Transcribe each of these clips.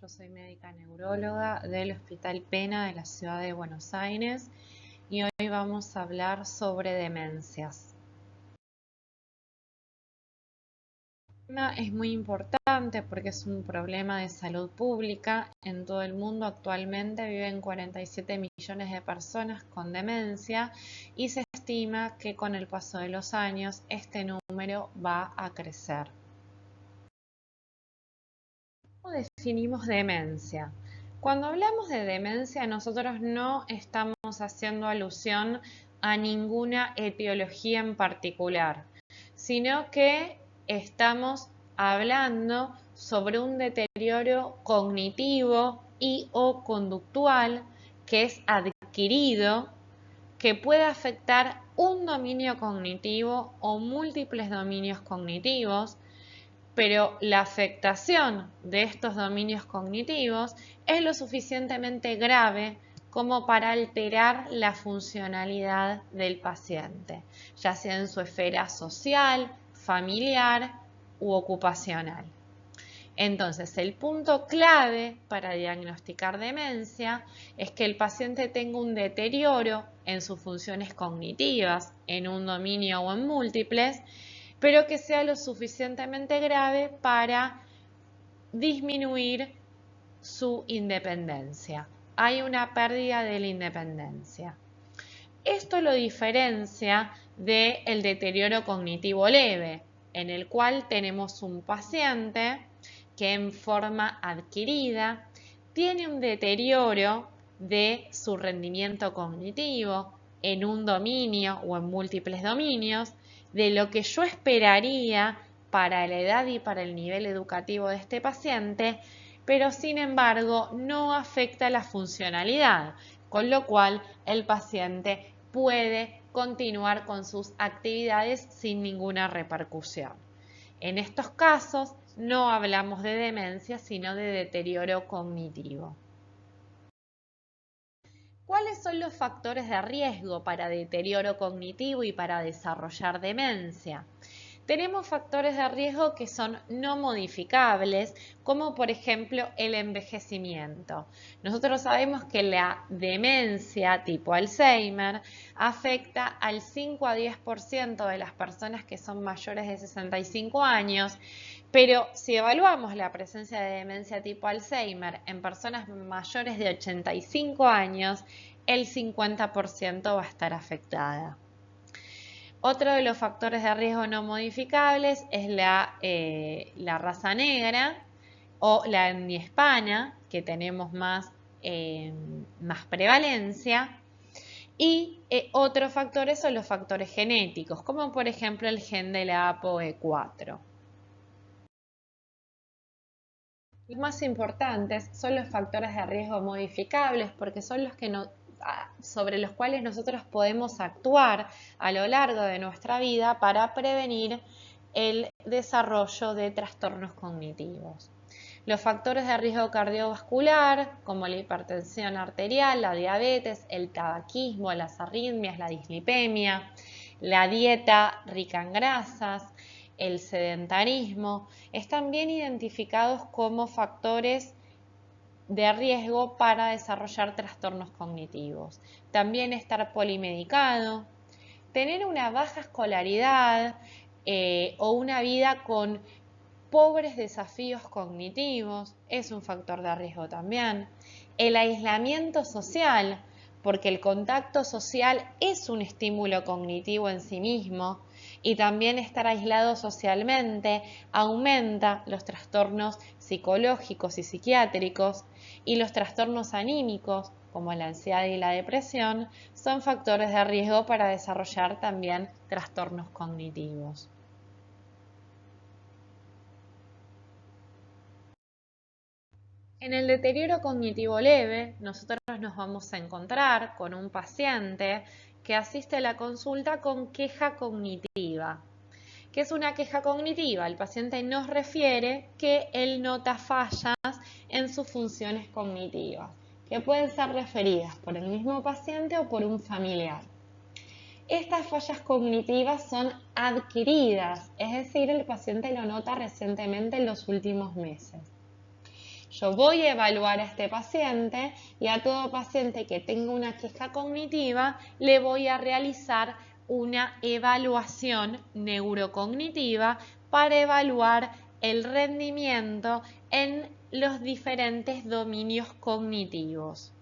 Yo soy médica neuróloga del Hospital Pena de la ciudad de Buenos Aires y hoy vamos a hablar sobre demencias. El tema es muy importante porque es un problema de salud pública. En todo el mundo actualmente viven 47 millones de personas con demencia y se estima que con el paso de los años este número va a crecer. ¿Cómo definimos demencia? Cuando hablamos de demencia, nosotros no estamos haciendo alusión a ninguna etiología en particular, sino que estamos hablando sobre un deterioro cognitivo y o conductual que es adquirido, que puede afectar un dominio cognitivo o múltiples dominios cognitivos, pero la afectación de estos dominios cognitivos es lo suficientemente grave como para alterar la funcionalidad del paciente, ya sea en su esfera social, familiar u ocupacional. Entonces, el punto clave para diagnosticar demencia es que el paciente tenga un deterioro en sus funciones cognitivas, en un dominio o en múltiples, pero que sea lo suficientemente grave para disminuir su independencia. Hay una pérdida de la independencia. Esto lo diferencia del deterioro cognitivo leve, en el cual tenemos un paciente que en forma adquirida tiene un deterioro de su rendimiento cognitivo en un dominio o en múltiples dominios, de lo que yo esperaría para la edad y para el nivel educativo de este paciente, pero sin embargo no afecta la funcionalidad, con lo cual el paciente puede continuar con sus actividades sin ninguna repercusión. En estos casos no hablamos de demencia, sino de deterioro cognitivo. ¿Cuáles son los factores de riesgo para deterioro cognitivo y para desarrollar demencia? Tenemos factores de riesgo que son no modificables, como por ejemplo el envejecimiento. Nosotros sabemos que la demencia tipo Alzheimer afecta al 5 a 10% de las personas que son mayores de 65 años, pero si evaluamos la presencia de demencia tipo Alzheimer en personas mayores de 85 años, el 50% va a estar afectada. Otro de los factores de riesgo no modificables es la raza negra o la etnia hispana, que tenemos más prevalencia. Y otros factores son los factores genéticos, como por ejemplo el gen de la APOE4. Los más importantes son los factores de riesgo modificables porque son los que sobre los cuales nosotros podemos actuar a lo largo de nuestra vida para prevenir el desarrollo de trastornos cognitivos. Los factores de riesgo cardiovascular, como la hipertensión arterial, la diabetes, el tabaquismo, las arritmias, la dislipemia, la dieta rica en grasas, el sedentarismo, están bien identificados como factores de riesgo para desarrollar trastornos cognitivos. También estar polimedicado, tener una baja escolaridad o una vida con pobres desafíos cognitivos es un factor de riesgo también. El aislamiento social, porque el contacto social es un estímulo cognitivo en sí mismo y también estar aislado socialmente aumenta los trastornos psicológicos y psiquiátricos, y los trastornos anímicos, como la ansiedad y la depresión, son factores de riesgo para desarrollar también trastornos cognitivos. En el deterioro cognitivo leve, nosotros nos vamos a encontrar con un paciente que asiste a la consulta con queja cognitiva. ¿Qué es una queja cognitiva? El paciente nos refiere que él nota fallas en sus funciones cognitivas, que pueden ser referidas por el mismo paciente o por un familiar. Estas fallas cognitivas son adquiridas, es decir, el paciente lo nota recientemente en los últimos meses. Yo voy a evaluar a este paciente y a todo paciente que tenga una queja cognitiva le voy a realizar una evaluación neurocognitiva para evaluar el rendimiento en los diferentes dominios cognitivos.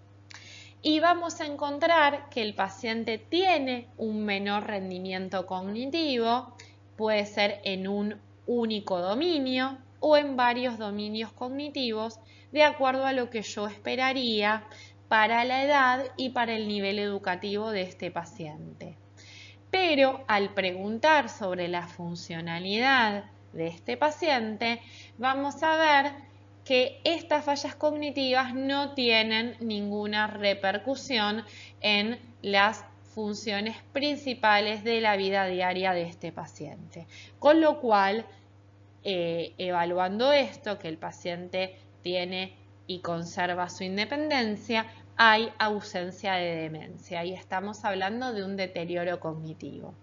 Y vamos a encontrar que el paciente tiene un menor rendimiento cognitivo, puede ser en un único dominio o en varios dominios cognitivos, de acuerdo a lo que yo esperaría para la edad y para el nivel educativo de este paciente. Pero al preguntar sobre la funcionalidad de este paciente, vamos a ver que estas fallas cognitivas no tienen ninguna repercusión en las funciones principales de la vida diaria de este paciente. Con lo cual, evaluando esto, que el paciente tiene y conserva su independencia, hay ausencia de demencia y estamos hablando de un deterioro cognitivo.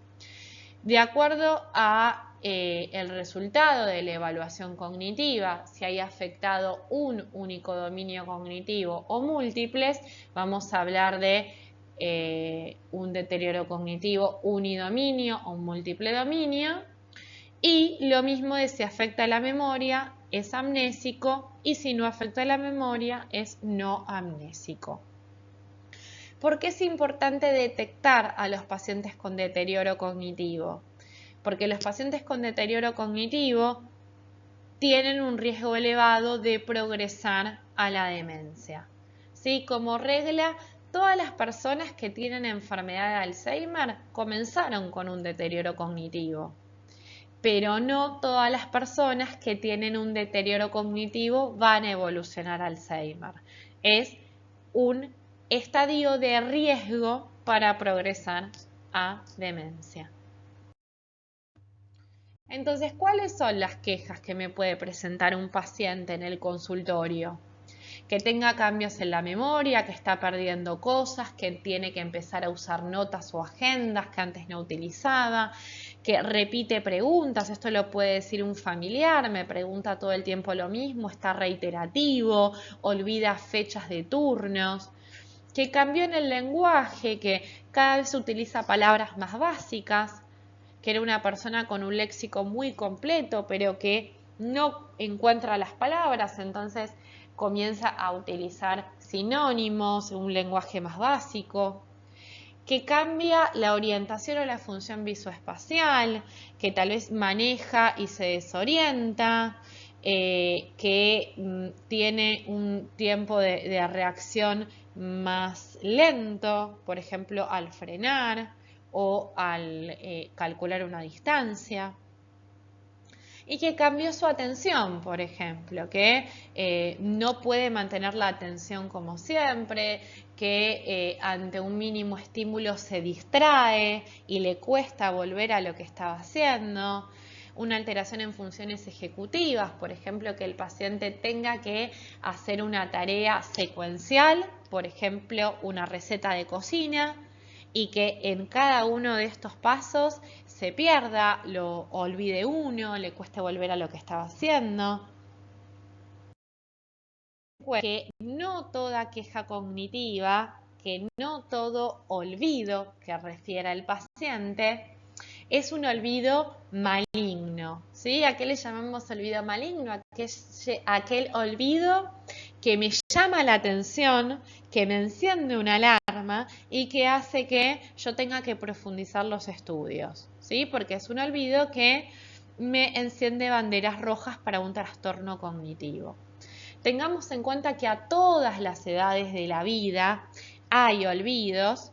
De acuerdo a el resultado de la evaluación cognitiva, si hay afectado un único dominio cognitivo o múltiples, vamos a hablar de un deterioro cognitivo unidominio o un múltiple dominio. Y lo mismo de si afecta la memoria, es amnésico, y si no afecta la memoria, es no amnésico. ¿Por qué es importante detectar a los pacientes con deterioro cognitivo? Porque los pacientes con deterioro cognitivo tienen un riesgo elevado de progresar a la demencia. ¿Sí? Como regla, todas las personas que tienen enfermedad de Alzheimer comenzaron con un deterioro cognitivo, pero no todas las personas que tienen un deterioro cognitivo van a evolucionar a Alzheimer. Es un estadio de riesgo para progresar a demencia. Entonces, ¿cuáles son las quejas que me puede presentar un paciente en el consultorio? Que tenga cambios en la memoria, que está perdiendo cosas, que tiene que empezar a usar notas o agendas que antes no utilizaba, que repite preguntas, esto lo puede decir un familiar, me pregunta todo el tiempo lo mismo, está reiterativo, olvida fechas de turnos, que cambió en el lenguaje, que cada vez utiliza palabras más básicas, que era una persona con un léxico muy completo, pero que no encuentra las palabras, entonces comienza a utilizar sinónimos, un lenguaje más básico, que cambia la orientación o la función visoespacial, que tal vez maneja y se desorienta, que tiene un tiempo de reacción más lento, por ejemplo, al frenar o al calcular una distancia. Y que cambió su atención, por ejemplo, que no puede mantener la atención como siempre, que ante un mínimo estímulo se distrae y le cuesta volver a lo que estaba haciendo. Una alteración en funciones ejecutivas, por ejemplo, que el paciente tenga que hacer una tarea secuencial, por ejemplo, una receta de cocina, y que en cada uno de estos pasos se pierda, lo olvide uno, le cueste volver a lo que estaba haciendo. Que no toda queja cognitiva, que no todo olvido que refiere al paciente es un olvido maligno, ¿sí? ¿A qué le llamamos olvido maligno? Aquel olvido que me llama la atención, que me enciende una alarma y que hace que yo tenga que profundizar los estudios, ¿sí? Porque es un olvido que me enciende banderas rojas para un trastorno cognitivo. Tengamos en cuenta que a todas las edades de la vida hay olvidos.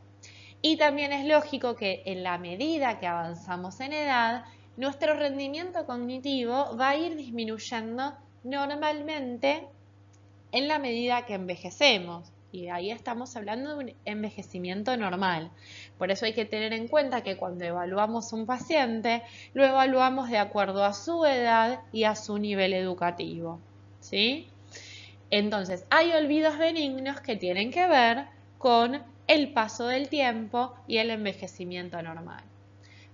Y también es lógico que en la medida que avanzamos en edad, nuestro rendimiento cognitivo va a ir disminuyendo normalmente en la medida que envejecemos. Y ahí estamos hablando de un envejecimiento normal. Por eso hay que tener en cuenta que cuando evaluamos a un paciente, lo evaluamos de acuerdo a su edad y a su nivel educativo, ¿sí? Entonces, hay olvidos benignos que tienen que ver con el paso del tiempo y el envejecimiento normal.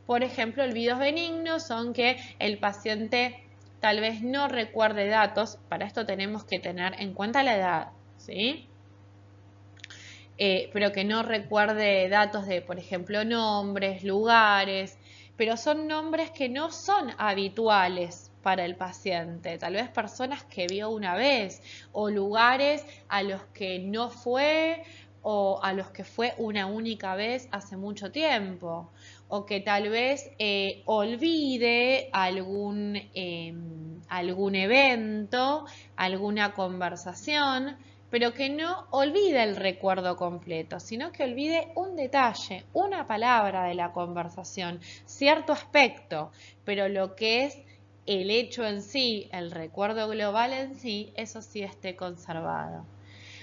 Por ejemplo, olvidos benignos son que el paciente tal vez no recuerde datos, para esto tenemos que tener en cuenta la edad, ¿sí? Pero que no recuerde datos de, por ejemplo, nombres, lugares, pero son nombres que no son habituales para el paciente, tal vez personas que vio una vez o lugares a los que no fue o a los que fue una única vez hace mucho tiempo, o que tal vez olvide algún evento, alguna conversación, pero que no olvide el recuerdo completo, sino que olvide un detalle, una palabra de la conversación, cierto aspecto, pero lo que es el hecho en sí, el recuerdo global en sí, eso sí esté conservado.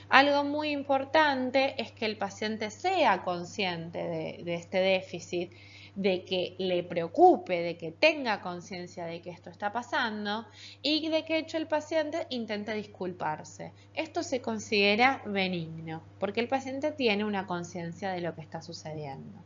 Algo muy importante es que el paciente sea consciente de este déficit, de que le preocupe, de que tenga conciencia de que esto está pasando y de que hecho el paciente intente disculparse. Esto se considera benigno porque el paciente tiene una conciencia de lo que está sucediendo.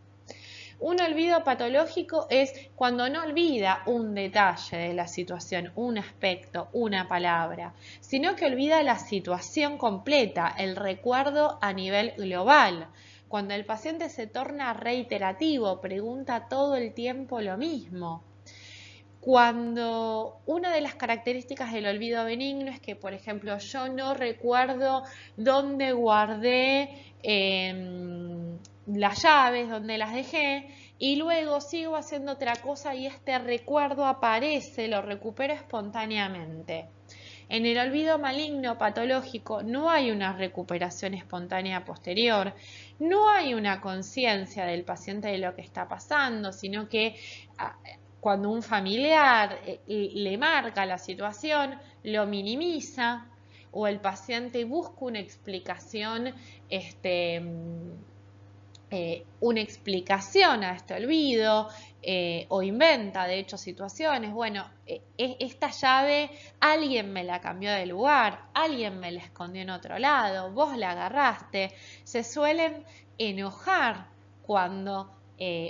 Un olvido patológico es cuando no olvida un detalle de la situación, un aspecto, una palabra, sino que olvida la situación completa, el recuerdo a nivel global. Cuando el paciente se torna reiterativo, pregunta todo el tiempo lo mismo. Cuando una de las características del olvido benigno es que, por ejemplo, yo no recuerdo dónde guardé las llaves, dónde las dejé, y luego sigo haciendo otra cosa y este recuerdo aparece, lo recupero espontáneamente. En el olvido maligno patológico no hay una recuperación espontánea posterior, no hay una conciencia del paciente de lo que está pasando, sino que cuando un familiar le marca la situación, lo minimiza o el paciente busca una explicación, a este olvido o inventa de hecho situaciones. Bueno, esta llave alguien me la cambió de lugar, alguien me la escondió en otro lado, vos la agarraste. Se suelen enojar cuando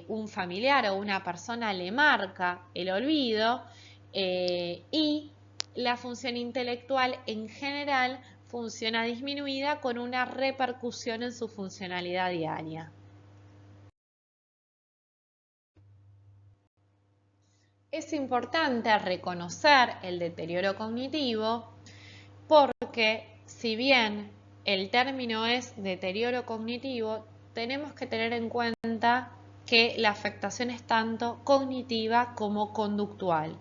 un familiar o una persona le marca el olvido y la función intelectual en general funciona disminuida con una repercusión en su funcionalidad diaria. Es importante reconocer el deterioro cognitivo porque si bien el término es deterioro cognitivo, tenemos que tener en cuenta que la afectación es tanto cognitiva como conductual.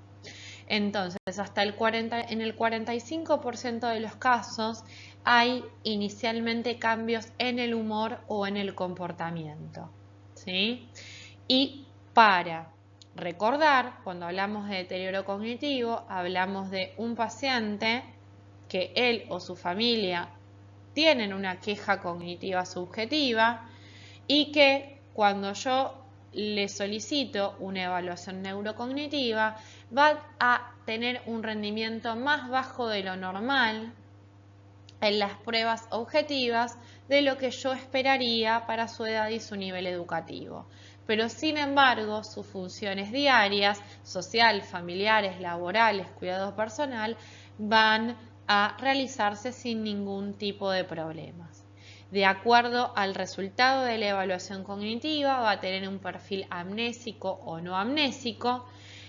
Entonces, en el 45% de los casos hay inicialmente cambios en el humor o en el comportamiento, ¿sí? Y para recordar, cuando hablamos de deterioro cognitivo, hablamos de un paciente que él o su familia tienen una queja cognitiva subjetiva y que cuando yo le solicito una evaluación neurocognitiva va a tener un rendimiento más bajo de lo normal en las pruebas objetivas de lo que yo esperaría para su edad y su nivel educativo. Pero sin embargo, sus funciones diarias, social, familiares, laborales, cuidado personal, van a realizarse sin ningún tipo de problemas. De acuerdo al resultado de la evaluación cognitiva, va a tener un perfil amnésico o no amnésico,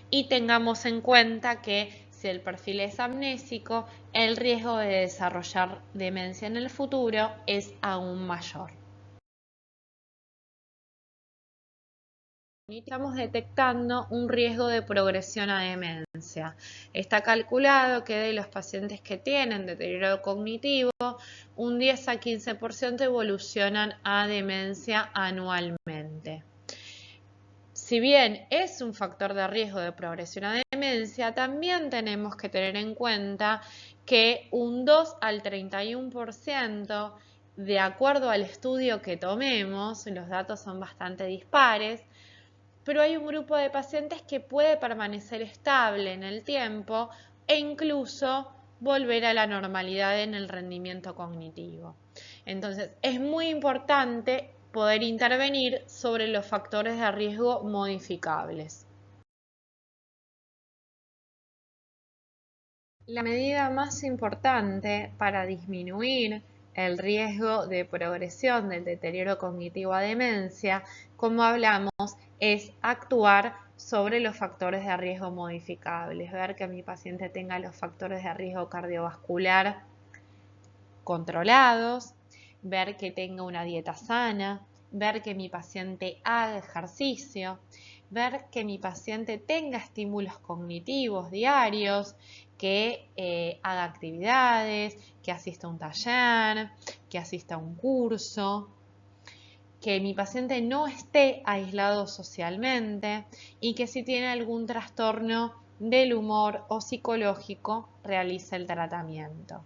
y tengamos en cuenta que si el perfil es amnésico, el riesgo de desarrollar demencia en el futuro es aún mayor. Estamos detectando un riesgo de progresión a demencia. Está calculado que de los pacientes que tienen deterioro cognitivo, un 10 a 15% evolucionan a demencia anualmente. Si bien es un factor de riesgo de progresión a demencia, también tenemos que tener en cuenta que un 2 al 31%, de acuerdo al estudio que tomemos, los datos son bastante dispares, pero hay un grupo de pacientes que puede permanecer estable en el tiempo e incluso volver a la normalidad en el rendimiento cognitivo. Entonces, es muy importante poder intervenir sobre los factores de riesgo modificables. La medida más importante para disminuir el riesgo de progresión del deterioro cognitivo a demencia, como hablamos, es actuar sobre los factores de riesgo modificables, ver que mi paciente tenga los factores de riesgo cardiovascular controlados, ver que tenga una dieta sana, ver que mi paciente haga ejercicio, ver que mi paciente tenga estímulos cognitivos diarios, que haga actividades, que asista a un taller, que asista a un curso, que mi paciente no esté aislado socialmente y que si tiene algún trastorno del humor o psicológico, realice el tratamiento.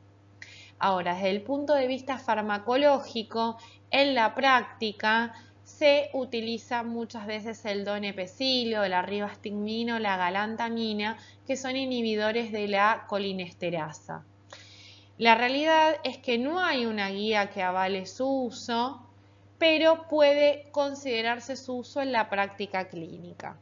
Ahora, desde el punto de vista farmacológico, en la práctica se utiliza muchas veces el donepezilo, la ribastigmina o la galantamina, que son inhibidores de la colinesterasa. La realidad es que no hay una guía que avale su uso, pero puede considerarse su uso en la práctica clínica.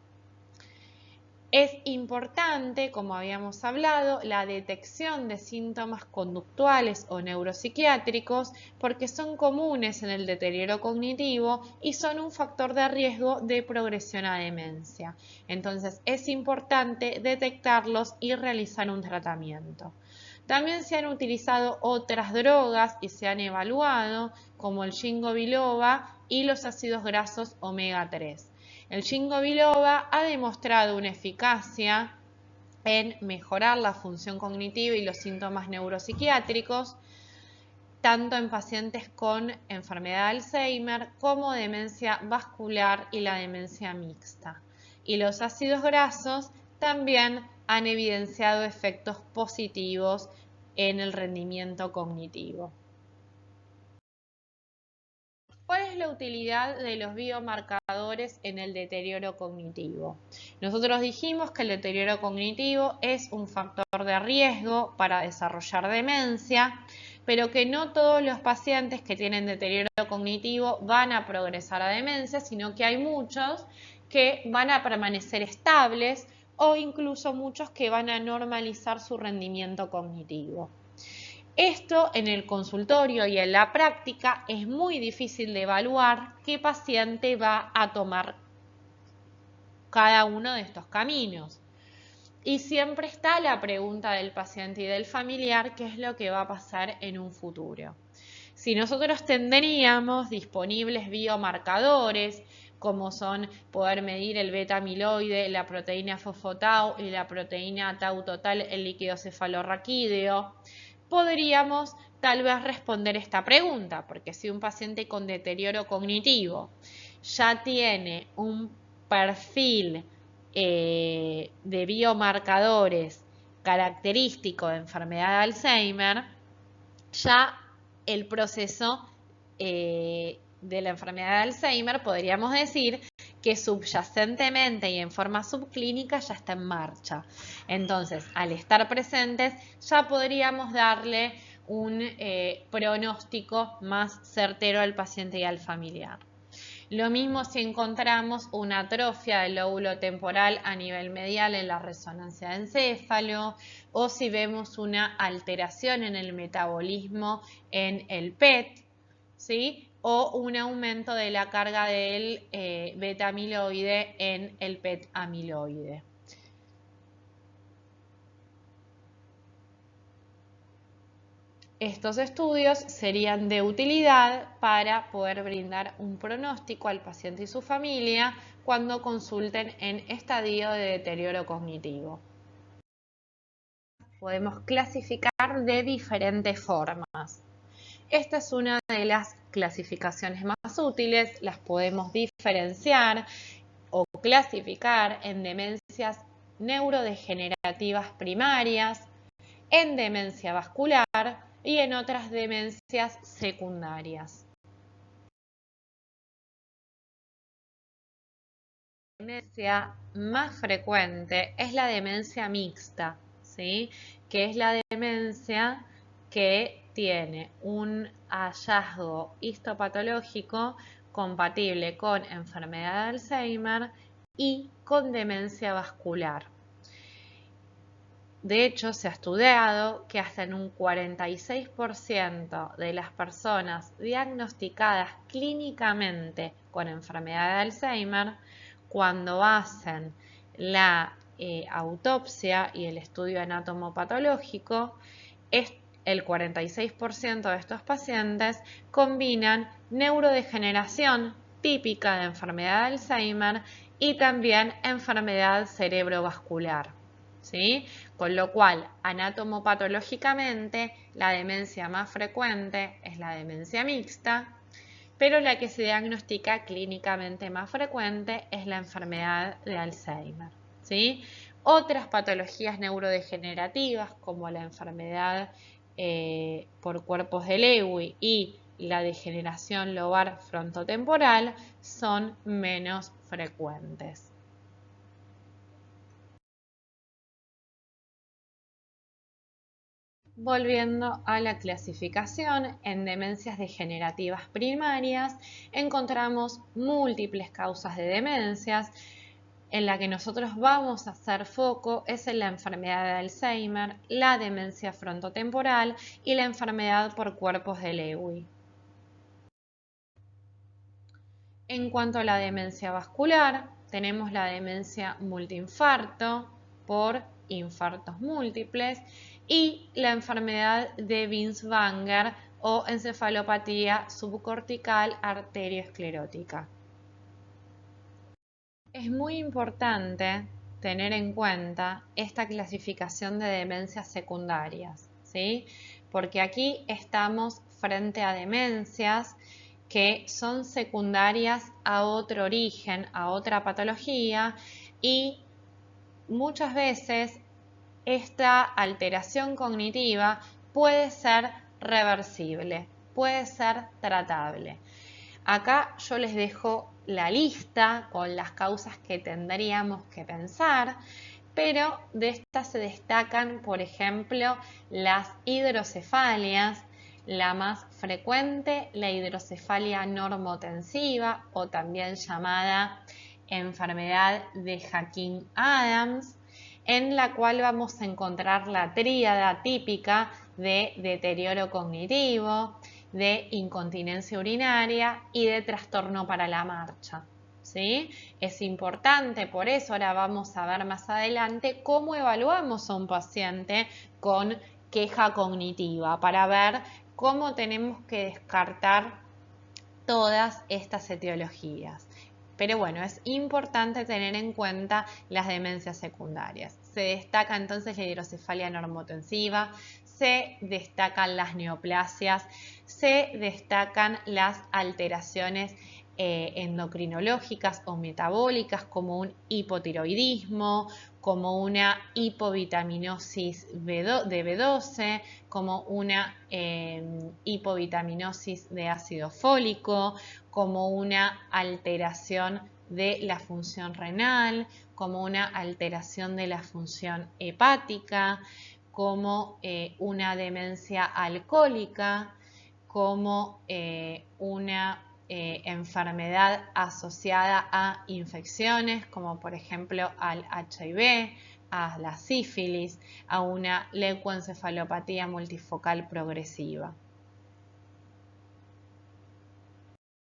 Es importante, como habíamos hablado, la detección de síntomas conductuales o neuropsiquiátricos porque son comunes en el deterioro cognitivo y son un factor de riesgo de progresión a demencia. Entonces es importante detectarlos y realizar un tratamiento. También se han utilizado otras drogas y se han evaluado como el ginkgo biloba y los ácidos grasos omega 3. El ginkgo biloba ha demostrado una eficacia en mejorar la función cognitiva y los síntomas neuropsiquiátricos, tanto en pacientes con enfermedad de Alzheimer como demencia vascular y la demencia mixta. Y los ácidos grasos también han evidenciado efectos positivos en el rendimiento cognitivo. ¿Cuál es la utilidad de los biomarcadores en el deterioro cognitivo? Nosotros dijimos que el deterioro cognitivo es un factor de riesgo para desarrollar demencia, pero que no todos los pacientes que tienen deterioro cognitivo van a progresar a demencia, sino que hay muchos que van a permanecer estables o incluso muchos que van a normalizar su rendimiento cognitivo. Esto en el consultorio y en la práctica es muy difícil de evaluar qué paciente va a tomar cada uno de estos caminos. Y siempre está la pregunta del paciente y del familiar, ¿qué es lo que va a pasar en un futuro? Si nosotros tendríamos disponibles biomarcadores, como son poder medir el beta-amiloide, la proteína fosfotau y la proteína tau total en líquido cefalorraquídeo, podríamos tal vez responder esta pregunta, porque si un paciente con deterioro cognitivo ya tiene un perfil de biomarcadores característico de enfermedad de Alzheimer, ya el proceso de la enfermedad de Alzheimer podríamos decir que subyacentemente y en forma subclínica ya está en marcha. Entonces, al estar presentes, ya podríamos darle un pronóstico más certero al paciente y al familiar. Lo mismo si encontramos una atrofia del lóbulo temporal a nivel medial en la resonancia de encéfalo o si vemos una alteración en el metabolismo en el PET, ¿sí? O un aumento de la carga del beta-amiloide en el PET amiloide. Estos estudios serían de utilidad para poder brindar un pronóstico al paciente y su familia cuando consulten en estadio de deterioro cognitivo. Podemos clasificar de diferentes formas. Esta es una de las clasificaciones más útiles, las podemos diferenciar o clasificar en demencias neurodegenerativas primarias, en demencia vascular y en otras demencias secundarias. La demencia más frecuente es la demencia mixta, ¿sí? Que es la demencia que tiene un hallazgo histopatológico compatible con enfermedad de Alzheimer y con demencia vascular. De hecho, se ha estudiado que hasta en un 46% de las personas diagnosticadas clínicamente con enfermedad de Alzheimer, cuando hacen la autopsia y el estudio anatomopatológico, el 46% de estos pacientes combinan neurodegeneración típica de enfermedad de Alzheimer y también enfermedad cerebrovascular, ¿sí? Con lo cual, anatomopatológicamente, la demencia más frecuente es la demencia mixta, pero la que se diagnostica clínicamente más frecuente es la enfermedad de Alzheimer, ¿sí? Otras patologías neurodegenerativas como la enfermedad por cuerpos de Lewy y la degeneración lobar frontotemporal son menos frecuentes. Volviendo a la clasificación, en demencias degenerativas primarias encontramos múltiples causas de demencias. En la que nosotros vamos a hacer foco es en la enfermedad de Alzheimer, la demencia frontotemporal y la enfermedad por cuerpos de Lewy. En cuanto a la demencia vascular, tenemos la demencia multiinfarto por infartos múltiples y la enfermedad de Binswanger o encefalopatía subcortical arteriosclerótica. Es muy importante tener en cuenta esta clasificación de demencias secundarias, ¿sí? Porque aquí estamos frente a demencias que son secundarias a otro origen, a otra patología, y muchas veces esta alteración cognitiva puede ser reversible, puede ser tratable. Acá yo les dejo la lista con las causas que tendríamos que pensar, pero de estas se destacan, por ejemplo, las hidrocefalias, la más frecuente, la hidrocefalia normotensiva o también llamada enfermedad de Hawking-Adams, en la cual vamos a encontrar la tríada típica de deterioro cognitivo, de incontinencia urinaria y de trastorno para la marcha, ¿sí? Es importante, por eso ahora vamos a ver más adelante cómo evaluamos a un paciente con queja cognitiva para ver cómo tenemos que descartar todas estas etiologías. Pero bueno, es importante tener en cuenta las demencias secundarias. Se destaca entonces la hidrocefalia normotensiva, se destacan las neoplasias, se destacan las alteraciones endocrinológicas o metabólicas como un hipotiroidismo, como una hipovitaminosis de B12, como una hipovitaminosis de ácido fólico, como una alteración de la función renal, como una alteración de la función hepática, como una demencia alcohólica, como una enfermedad asociada a infecciones, como por ejemplo al HIV, a la sífilis, a una leucoencefalopatía multifocal progresiva.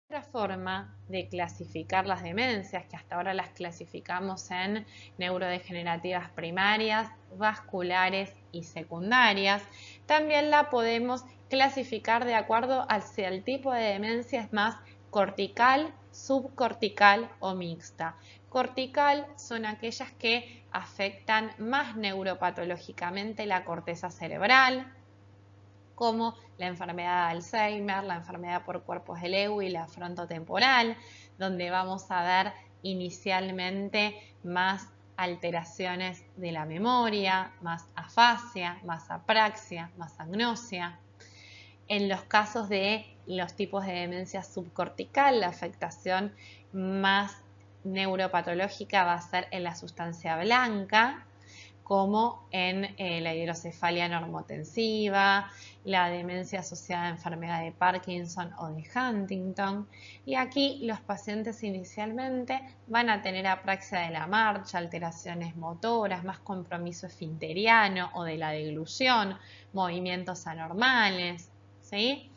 Otra forma de clasificar las demencias, que hasta ahora las clasificamos en neurodegenerativas primarias, vasculares y secundarias, también la podemos clasificar de acuerdo a si el tipo de demencia es más cortical, subcortical o mixta. Cortical son aquellas que afectan más neuropatológicamente la corteza cerebral, como la enfermedad de Alzheimer, la enfermedad por cuerpos de Lewy, la frontotemporal, donde vamos a ver inicialmente más alteraciones de la memoria, más afasia, más apraxia, más agnosia. En los casos de los tipos de demencia subcortical, la afectación más neuropatológica va a ser en la sustancia blanca, como en la hidrocefalia normotensiva, la demencia asociada a enfermedad de Parkinson o de Huntington. Y aquí los pacientes inicialmente van a tener apraxia de la marcha, alteraciones motoras, más compromiso esfinteriano o de la deglución, movimientos anormales, ¿sí?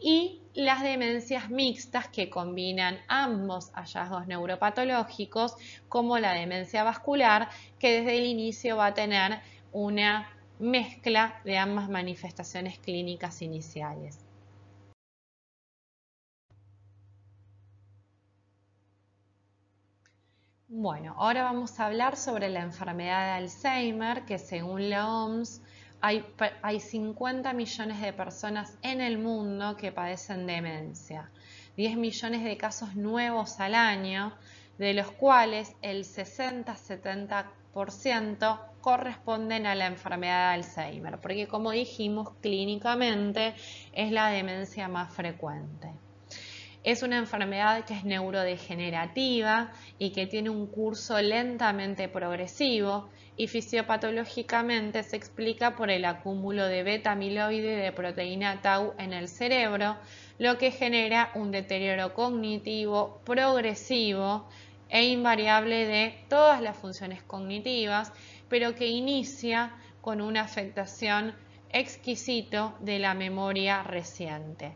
Y las demencias mixtas que combinan ambos hallazgos neuropatológicos, como la demencia vascular, que desde el inicio va a tener una mezcla de ambas manifestaciones clínicas iniciales. Bueno, ahora vamos a hablar sobre la enfermedad de Alzheimer, que según la OMS hay 50 millones de personas en el mundo que padecen demencia, 10 millones de casos nuevos al año, de los cuales el 60-70% corresponden a la enfermedad de Alzheimer, porque como dijimos, clínicamente es la demencia más frecuente. Es una enfermedad que es neurodegenerativa y que tiene un curso lentamente progresivo y fisiopatológicamente se explica por el acúmulo de beta-amiloide y de proteína tau en el cerebro, lo que genera un deterioro cognitivo progresivo e invariable de todas las funciones cognitivas, pero que inicia con una afectación exquisito de la memoria reciente.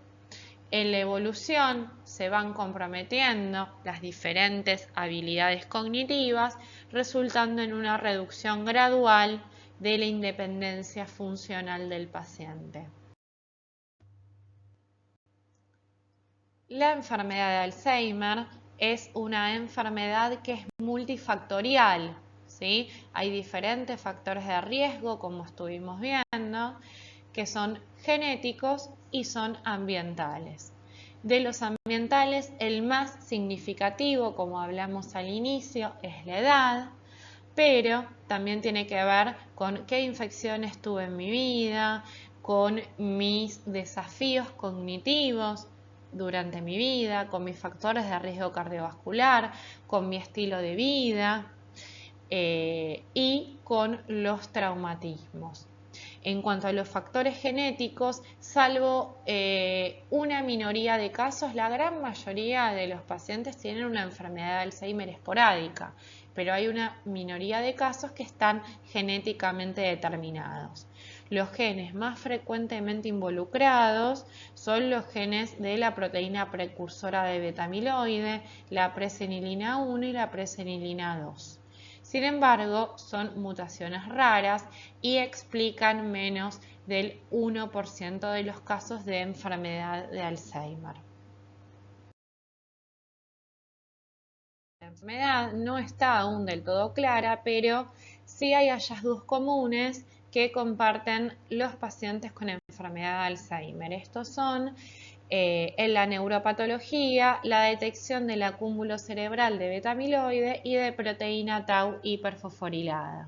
En la evolución se van comprometiendo las diferentes habilidades cognitivas, resultando en una reducción gradual de la independencia funcional del paciente. La enfermedad de Alzheimer es una enfermedad que es multifactorial, ¿sí? Hay diferentes factores de riesgo, como estuvimos viendo, que son genéticos y son ambientales. De los ambientales, el más significativo, como hablamos al inicio, es la edad, pero también tiene que ver con qué infecciones tuve en mi vida, con mis desafíos cognitivos durante mi vida, con mis factores de riesgo cardiovascular, con mi estilo de vida y con los traumatismos. En cuanto a los factores genéticos, salvo una minoría de casos, la gran mayoría de los pacientes tienen una enfermedad de Alzheimer esporádica, pero hay una minoría de casos que están genéticamente determinados. Los genes más frecuentemente involucrados son los genes de la proteína precursora de beta-amiloide, la presenilina 1 y la presenilina 2. Sin embargo, son mutaciones raras y explican menos del 1% de los casos de enfermedad de Alzheimer. La enfermedad no está aún del todo clara, pero sí hay hallazgos comunes que comparten los pacientes con enfermedad de Alzheimer. Estos son en la neuropatología, la detección del acúmulo cerebral de beta-amiloide y de proteína tau hiperfosforilada.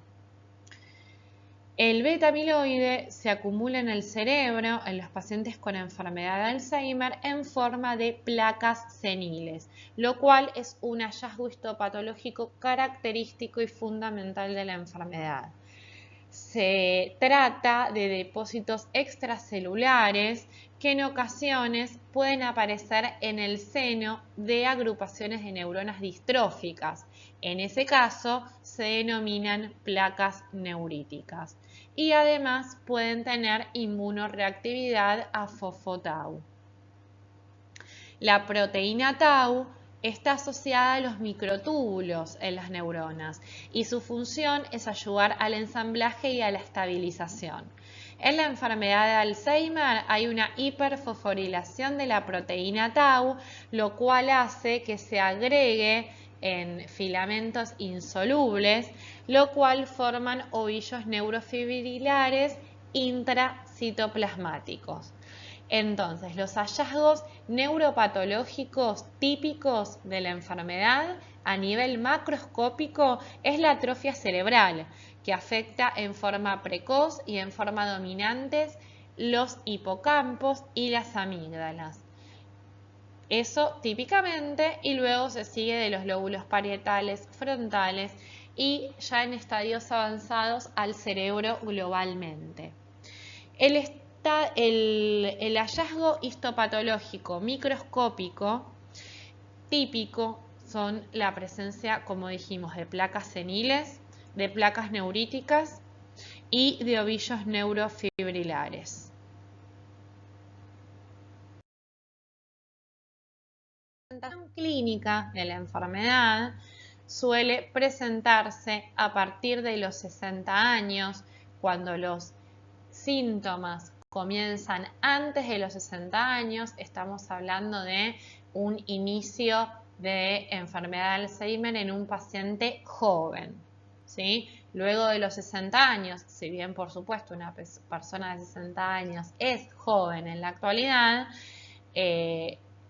El beta-amiloide se acumula en el cerebro en los pacientes con enfermedad de Alzheimer en forma de placas seniles, lo cual es un hallazgo histopatológico característico y fundamental de la enfermedad. Se trata de depósitos extracelulares que en ocasiones pueden aparecer en el seno de agrupaciones de neuronas distróficas. En ese caso se denominan placas neuríticas y además pueden tener inmunoreactividad a fosfo-tau. La proteína tau está asociada a los microtúbulos en las neuronas y su función es ayudar al ensamblaje y a la estabilización. En la enfermedad de Alzheimer hay una hiperfosforilación de la proteína tau, lo cual hace que se agregue en filamentos insolubles, lo cual forman ovillos neurofibrilares intracitoplasmáticos. Entonces, los hallazgos neuropatológicos típicos de la enfermedad a nivel macroscópico es la atrofia cerebral, que afecta en forma precoz y en forma dominante los hipocampos y las amígdalas. Eso típicamente, y luego se sigue de los lóbulos parietales, frontales y ya en estadios avanzados al cerebro globalmente. El hallazgo histopatológico microscópico típico son la presencia, como dijimos, de placas seniles, de placas neuríticas y de ovillos neurofibrilares. La presentación clínica de la enfermedad suele presentarse a partir de los 60 años, cuando los síntomas comienzan antes de los 60 años, estamos hablando de un inicio de enfermedad de Alzheimer en un paciente joven, ¿sí? Luego de los 60 años, si bien por supuesto una persona de 60 años es joven en la actualidad,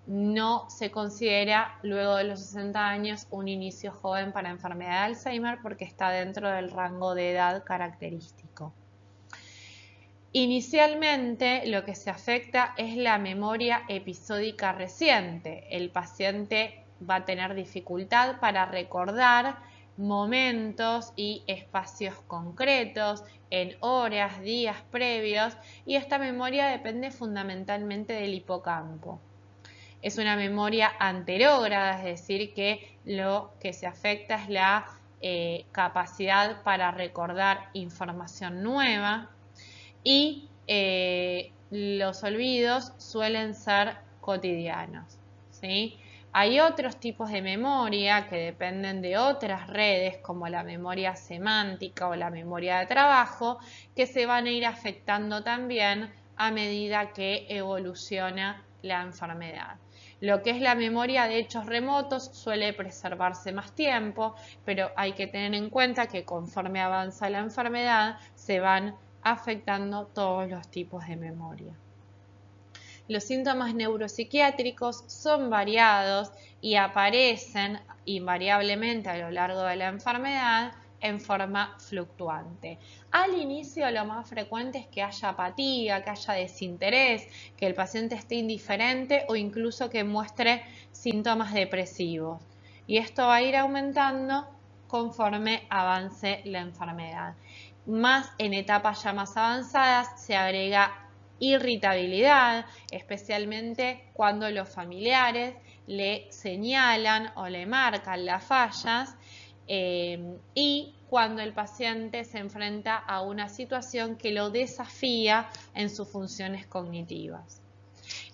no se considera luego de los 60 años un inicio joven para enfermedad de Alzheimer porque está dentro del rango de edad característico. Inicialmente lo que se afecta es la memoria episódica reciente. El paciente va a tener dificultad para recordar momentos y espacios concretos en horas, días previos, y esta memoria depende fundamentalmente del hipocampo. Es una memoria anterógrada, es decir, que lo que se afecta es la capacidad para recordar información nueva, y los olvidos suelen ser cotidianos, ¿sí? Hay otros tipos de memoria que dependen de otras redes, como la memoria semántica o la memoria de trabajo, que se van a ir afectando también a medida que evoluciona la enfermedad. Lo que es la memoria de hechos remotos suele preservarse más tiempo, pero hay que tener en cuenta que conforme avanza la enfermedad se van afectando todos los tipos de memoria. Los síntomas neuropsiquiátricos son variados y aparecen invariablemente a lo largo de la enfermedad en forma fluctuante. Al inicio lo más frecuente es que haya apatía, que haya desinterés, que el paciente esté indiferente o incluso que muestre síntomas depresivos. Y esto va a ir aumentando conforme avance la enfermedad. Más en etapas ya más avanzadas se agrega irritabilidad, especialmente cuando los familiares le señalan o le marcan las fallas y cuando el paciente se enfrenta a una situación que lo desafía en sus funciones cognitivas.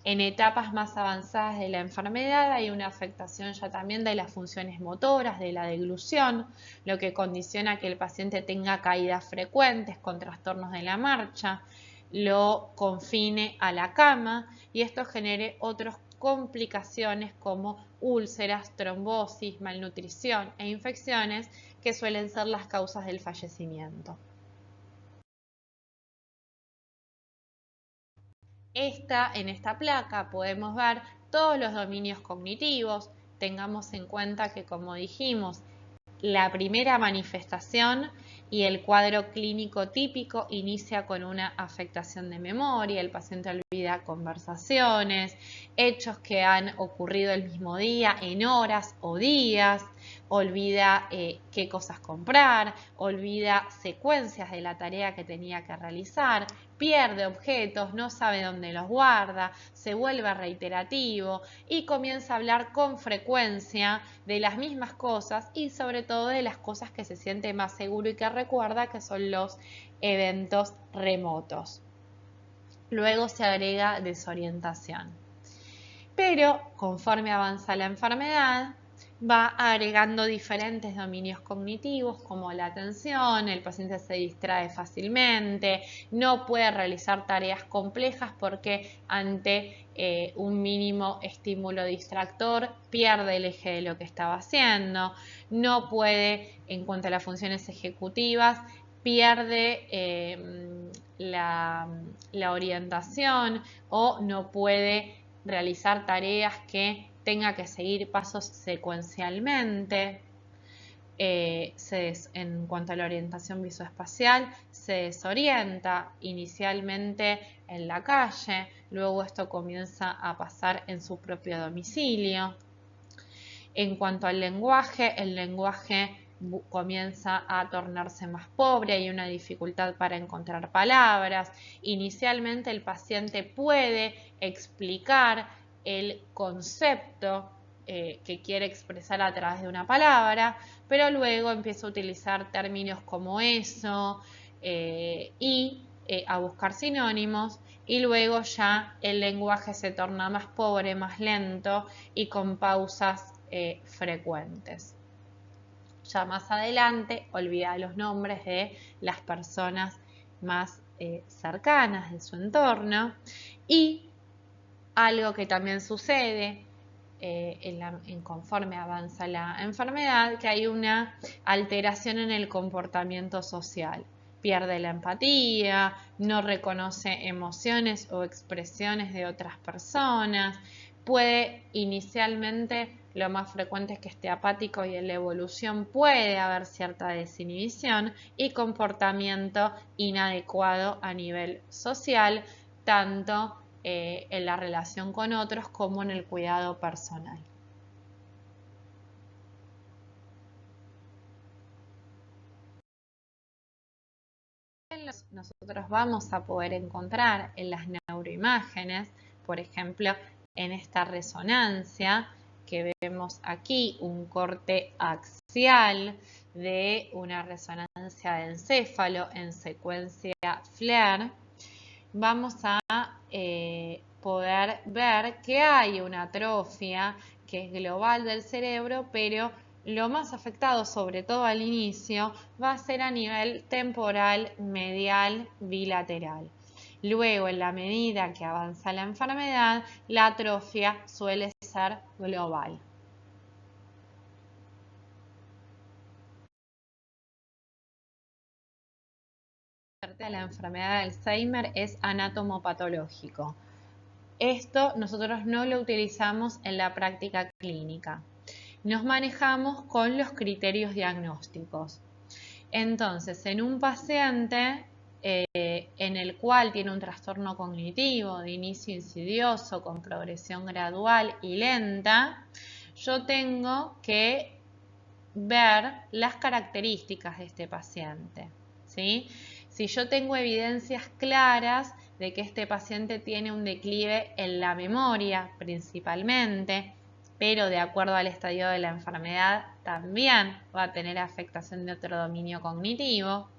En etapas más avanzadas de la enfermedad hay una afectación ya también de las funciones motoras, de la deglución, lo que condiciona que el paciente tenga caídas frecuentes con trastornos de la marcha, lo confine a la cama y esto genere otras complicaciones como úlceras, trombosis, malnutrición e infecciones que suelen ser las causas del fallecimiento. En esta placa podemos ver todos los dominios cognitivos. Tengamos en cuenta que, como dijimos, la primera manifestación y el cuadro clínico típico inicia con una afectación de memoria. El paciente olvida conversaciones, hechos que han ocurrido el mismo día en horas o días, olvida qué cosas comprar, olvida secuencias de la tarea que tenía que realizar, pierde objetos, no sabe dónde los guarda, se vuelve reiterativo y comienza a hablar con frecuencia de las mismas cosas y sobre todo de las cosas que se siente más seguro y que recuerda, que son los eventos remotos. Luego se agrega desorientación. Pero conforme avanza la enfermedad, va agregando diferentes dominios cognitivos como la atención, el paciente se distrae fácilmente, no puede realizar tareas complejas porque ante un mínimo estímulo distractor pierde el eje de lo que estaba haciendo, no puede, en cuanto a las funciones ejecutivas, pierde la orientación o no puede realizar tareas que tenga que seguir pasos secuencialmente. En cuanto a la orientación visoespacial, se desorienta inicialmente en la calle, luego esto comienza a pasar en su propio domicilio. En cuanto al lenguaje, el lenguaje comienza a tornarse más pobre, hay una dificultad para encontrar palabras. Inicialmente el paciente puede explicar el concepto que quiere expresar a través de una palabra, pero luego empieza a utilizar términos como eso y a buscar sinónimos, y luego ya el lenguaje se torna más pobre, más lento y con pausas frecuentes. Ya más adelante olvida los nombres de las personas más cercanas de su entorno, y algo que también sucede conforme avanza la enfermedad, que hay una alteración en el comportamiento social. Pierde la empatía, no reconoce emociones o expresiones de otras personas, puede inicialmente, lo más frecuente es que esté apático, y en la evolución puede haber cierta desinhibición y comportamiento inadecuado a nivel social, tanto en la relación con otros como en el cuidado personal. Nosotros vamos a poder encontrar en las neuroimágenes, por ejemplo, en esta resonancia que vemos aquí, un corte axial de una resonancia de encéfalo en secuencia FLAIR, vamos a poder ver que hay una atrofia que es global del cerebro, pero lo más afectado, sobre todo al inicio, va a ser a nivel temporal, medial, bilateral. Luego, en la medida que avanza la enfermedad, la atrofia suele ser global. La enfermedad de Alzheimer es anatomopatológico. Esto nosotros no lo utilizamos en la práctica clínica. Nos manejamos con los criterios diagnósticos. Entonces, en un paciente en el cual tiene un trastorno cognitivo de inicio insidioso con progresión gradual y lenta, yo tengo que ver las características de este paciente, ¿sí? Si yo tengo evidencias claras de que este paciente tiene un declive en la memoria principalmente, pero de acuerdo al estadio de la enfermedad también va a tener afectación de otro dominio cognitivo.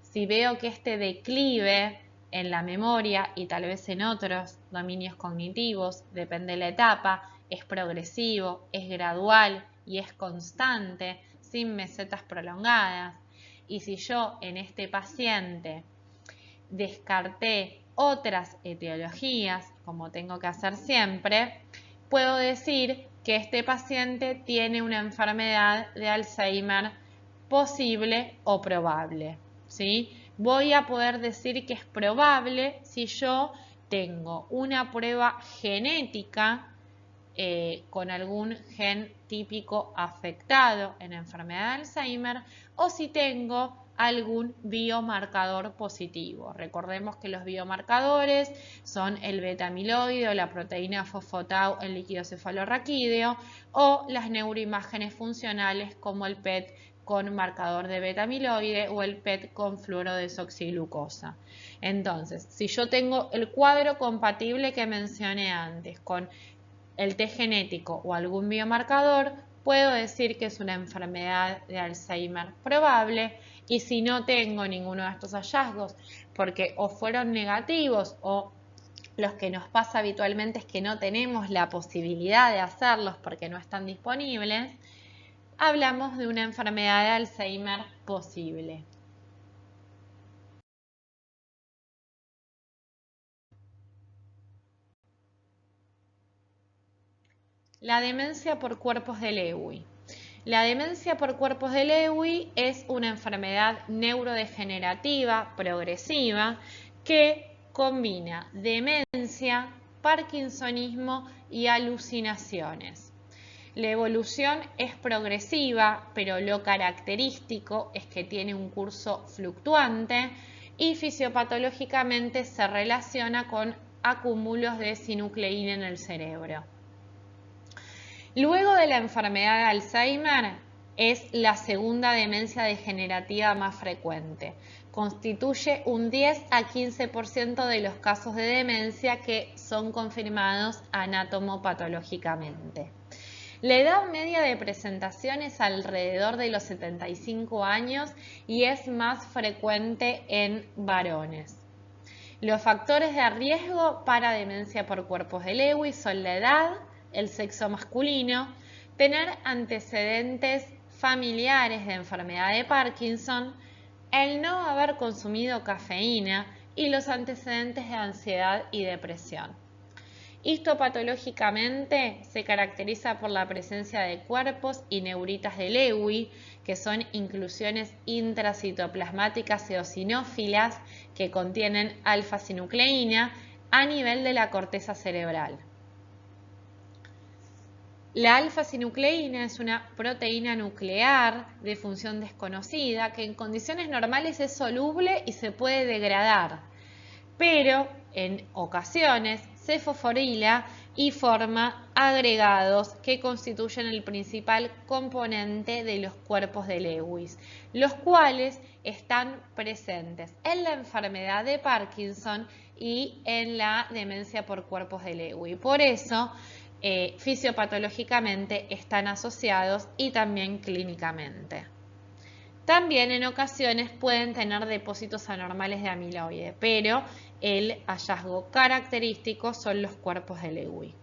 Si veo que este declive en la memoria y tal vez en otros dominios cognitivos, depende de la etapa, es progresivo, es gradual y es constante, sin mesetas prolongadas. Y si yo en este paciente descarté otras etiologías, como tengo que hacer siempre, puedo decir que este paciente tiene una enfermedad de Alzheimer posible o probable, ¿sí? Voy a poder decir que es probable si yo tengo una prueba genética con algún gen típico afectado en enfermedad de Alzheimer, o si tengo algún biomarcador positivo. Recordemos que los biomarcadores son el beta-amiloide o la proteína fosfotau en líquido cefalorraquídeo, o las neuroimágenes funcionales como el PET con marcador de beta-amiloide o el PET con fluorodesoxiglucosa. Entonces, si yo tengo el cuadro compatible que mencioné antes con el test genético o algún biomarcador, puedo decir que es una enfermedad de Alzheimer probable. Y si no tengo ninguno de estos hallazgos, porque o fueron negativos o los que nos pasa habitualmente es que no tenemos la posibilidad de hacerlos porque no están disponibles, hablamos de una enfermedad de Alzheimer posible. La demencia por cuerpos de Lewy. La demencia por cuerpos de Lewy es una enfermedad neurodegenerativa progresiva que combina demencia, parkinsonismo y alucinaciones. La evolución es progresiva, pero lo característico es que tiene un curso fluctuante y fisiopatológicamente se relaciona con acúmulos de sinucleína en el cerebro. Luego de la enfermedad de Alzheimer, es la segunda demencia degenerativa más frecuente. Constituye un 10 a 15% de los casos de demencia que son confirmados anatomopatológicamente. La edad media de presentación es alrededor de los 75 años y es más frecuente en varones. Los factores de riesgo para demencia por cuerpos de Lewy son la edad, el sexo masculino, tener antecedentes familiares de enfermedad de Parkinson, el no haber consumido cafeína y los antecedentes de ansiedad y depresión. Histopatológicamente se caracteriza por la presencia de cuerpos y neuritas de Lewy, que son inclusiones intracitoplasmáticas eosinófilas que contienen alfa-sinucleína a nivel de la corteza cerebral. La alfa-sinucleína es una proteína nuclear de función desconocida que en condiciones normales es soluble y se puede degradar, pero en ocasiones se fosforila y forma agregados que constituyen el principal componente de los cuerpos de Lewis, los cuales están presentes en la enfermedad de Parkinson y en la demencia por cuerpos de Lewy. Por eso, fisiopatológicamente están asociados y también clínicamente. También en ocasiones pueden tener depósitos anormales de amiloide, pero el hallazgo característico son los cuerpos de Lewy.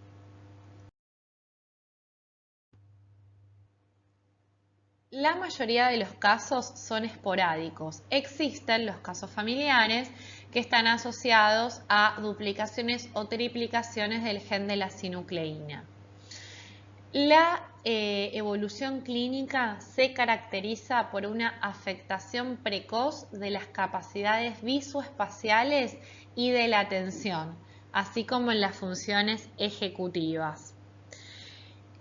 La mayoría de los casos son esporádicos. Existen los casos familiares que están asociados a duplicaciones o triplicaciones del gen de la sinucleína. La evolución clínica se caracteriza por una afectación precoz de las capacidades visoespaciales y de la atención, así como en las funciones ejecutivas.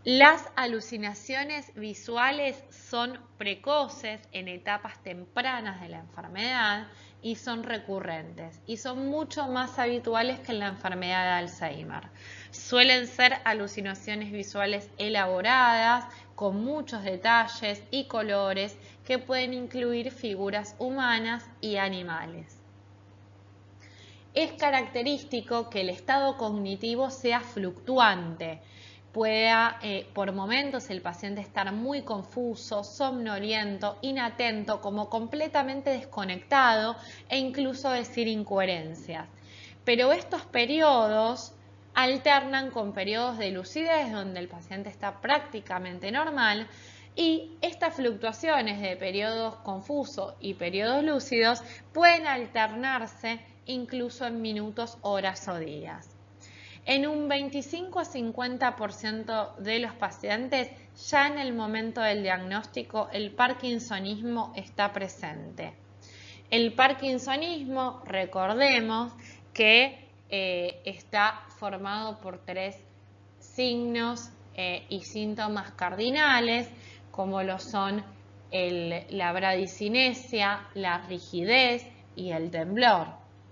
Las alucinaciones visuales son precoces en etapas tempranas de la enfermedad y son recurrentes y son mucho más habituales que en la enfermedad de Alzheimer. Suelen ser alucinaciones visuales elaboradas con muchos detalles y colores que pueden incluir figuras humanas y animales. Es característico que el estado cognitivo sea fluctuante. Pueda por momentos el paciente estar muy confuso, somnoliento, inatento, como completamente desconectado e incluso decir incoherencias. Pero estos periodos alternan con periodos de lucidez donde el paciente está prácticamente normal y estas fluctuaciones de periodos confusos y periodos lúcidos pueden alternarse incluso en minutos, horas o días. En un 25 a 50% de los pacientes, ya en el momento del diagnóstico, el parkinsonismo está presente. El parkinsonismo, recordemos que está formado por 3 signos y síntomas cardinales, como lo son la bradicinesia, la rigidez y el temblor,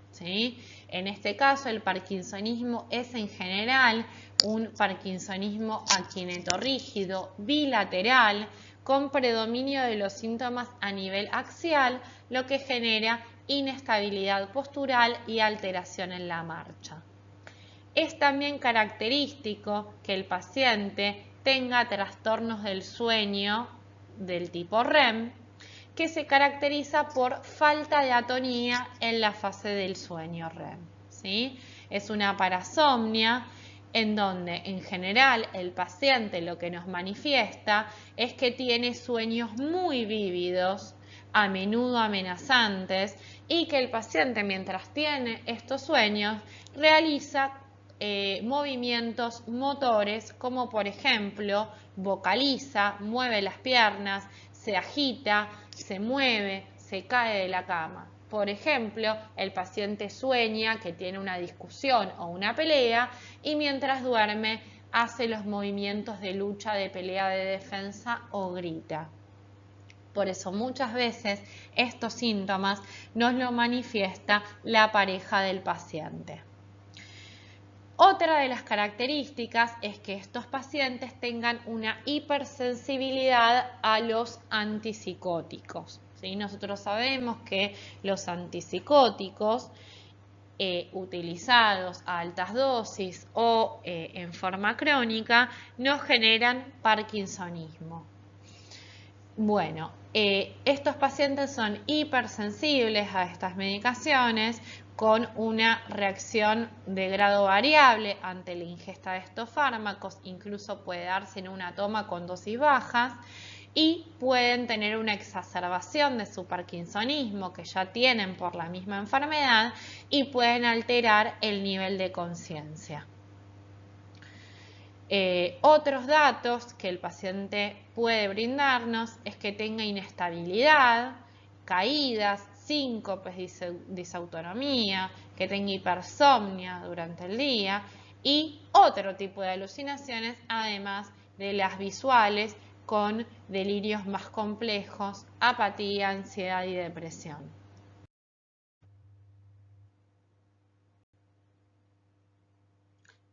¿sí? En este caso, el parkinsonismo es en general un parkinsonismo aquinetorrígido bilateral con predominio de los síntomas a nivel axial, lo que genera inestabilidad postural y alteración en la marcha. Es también característico que el paciente tenga trastornos del sueño del tipo REM, que se caracteriza por falta de atonía en la fase del sueño REM, ¿sí? Es una parasomnia en donde en general el paciente lo que nos manifiesta es que tiene sueños muy vívidos, a menudo amenazantes, y que el paciente mientras tiene estos sueños realiza movimientos motores como por ejemplo vocaliza, mueve las piernas, se agita, se mueve, se cae de la cama. Por ejemplo, el paciente sueña que tiene una discusión o una pelea y mientras duerme hace los movimientos de lucha, de pelea, de defensa o grita. Por eso muchas veces estos síntomas nos lo manifiesta la pareja del paciente. Otra de las características es que estos pacientes tengan una hipersensibilidad a los antipsicóticos, ¿sí? Nosotros sabemos que los antipsicóticos utilizados a altas dosis o en forma crónica nos generan parkinsonismo. Bueno, estos pacientes son hipersensibles a estas medicaciones con una reacción de grado variable ante la ingesta de estos fármacos, incluso puede darse en una toma con dosis bajas, y pueden tener una exacerbación de su parkinsonismo que ya tienen por la misma enfermedad y pueden alterar el nivel de conciencia. Otros datos que el paciente puede brindarnos es que tenga inestabilidad, caídas, síncopes, disautonomía, que tenga hipersomnia durante el día y otro tipo de alucinaciones, además de las visuales, con delirios más complejos, apatía, ansiedad y depresión.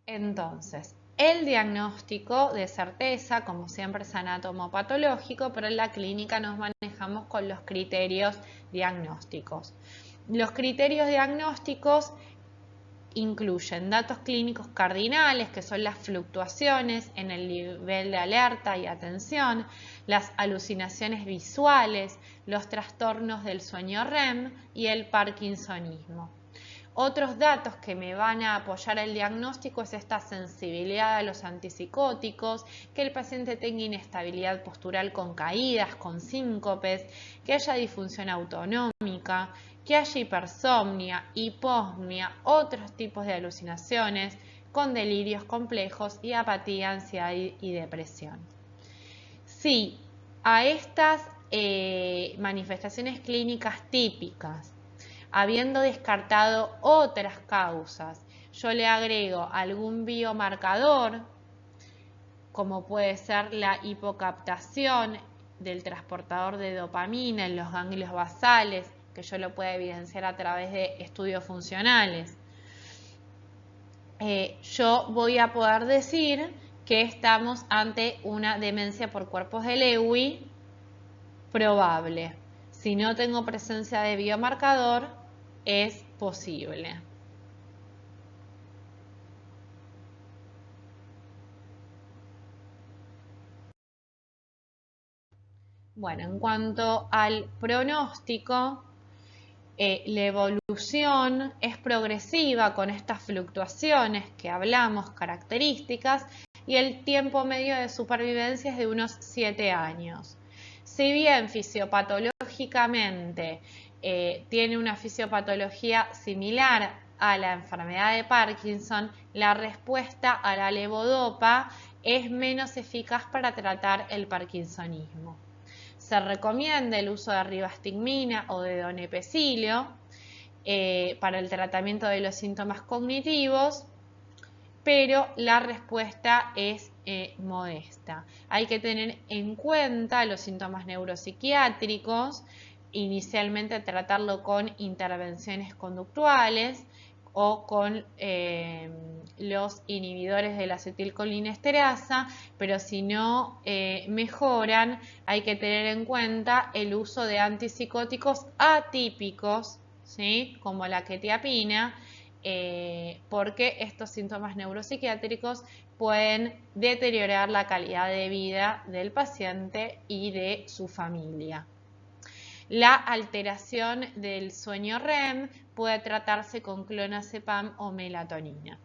Entonces, el diagnóstico de certeza, como siempre, es anatomopatológico, pero en la clínica nos manejamos con los criterios diagnósticos. Los criterios diagnósticos incluyen datos clínicos cardinales, que son las fluctuaciones en el nivel de alerta y atención, las alucinaciones visuales, los trastornos del sueño REM y el parkinsonismo. Otros datos que me van a apoyar el diagnóstico es esta sensibilidad a los antipsicóticos, que el paciente tenga inestabilidad postural con caídas, con síncopes, que haya disfunción autonómica, que haya hipersomnia, hiposmia, otros tipos de alucinaciones con delirios complejos y apatía, ansiedad y depresión. Si a estas manifestaciones clínicas típicas, habiendo descartado otras causas, yo le agrego algún biomarcador, como puede ser la hipocaptación del transportador de dopamina en los ganglios basales, que yo lo pueda evidenciar a través de estudios funcionales, yo voy a poder decir que estamos ante una demencia por cuerpos de Lewy probable. Si no tengo presencia de biomarcador, es posible. Bueno, en cuanto al pronóstico, la evolución es progresiva con estas fluctuaciones que hablamos, características, y el tiempo medio de supervivencia es de unos 7 años. Si bien fisiopatológicamente tiene una fisiopatología similar a la enfermedad de Parkinson, la respuesta a la levodopa es menos eficaz para tratar el parkinsonismo. Se recomienda el uso de ribastigmina o de donepezilo para el tratamiento de los síntomas cognitivos, pero la respuesta es modesta. Hay que tener en cuenta los síntomas neuropsiquiátricos, inicialmente tratarlo con intervenciones conductuales o con los inhibidores de la acetilcolinesterasa, pero si no mejoran, hay que tener en cuenta el uso de antipsicóticos atípicos, ¿sí? Como la quetiapina, porque estos síntomas neuropsiquiátricos pueden deteriorar la calidad de vida del paciente y de su familia. La alteración del sueño REM puede tratarse con clonazepam o melatonina.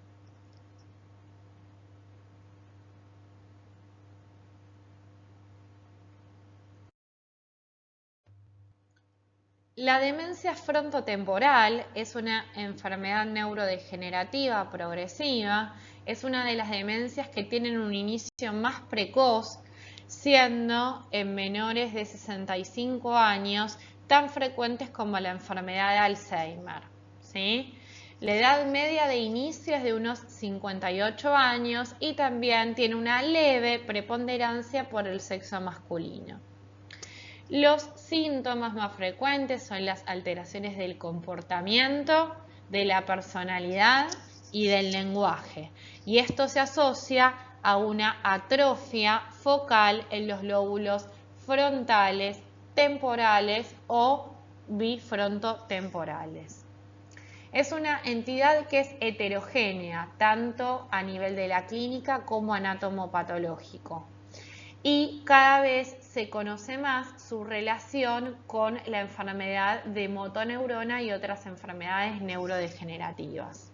La demencia frontotemporal es una enfermedad neurodegenerativa progresiva, es una de las demencias que tienen un inicio más precoz, siendo en menores de 65 años tan frecuentes como la enfermedad de Alzheimer, ¿sí? La edad media de inicio es de unos 58 años y también tiene una leve preponderancia por el sexo masculino. Los síntomas más frecuentes son las alteraciones del comportamiento, de la personalidad y del lenguaje. Y esto se asocia a una atrofia focal en los lóbulos frontales, temporales o bifrontotemporales. Es una entidad que es heterogénea, tanto a nivel de la clínica como anatomopatológico. Y cada vez se conoce más su relación con la enfermedad de motoneurona y otras enfermedades neurodegenerativas.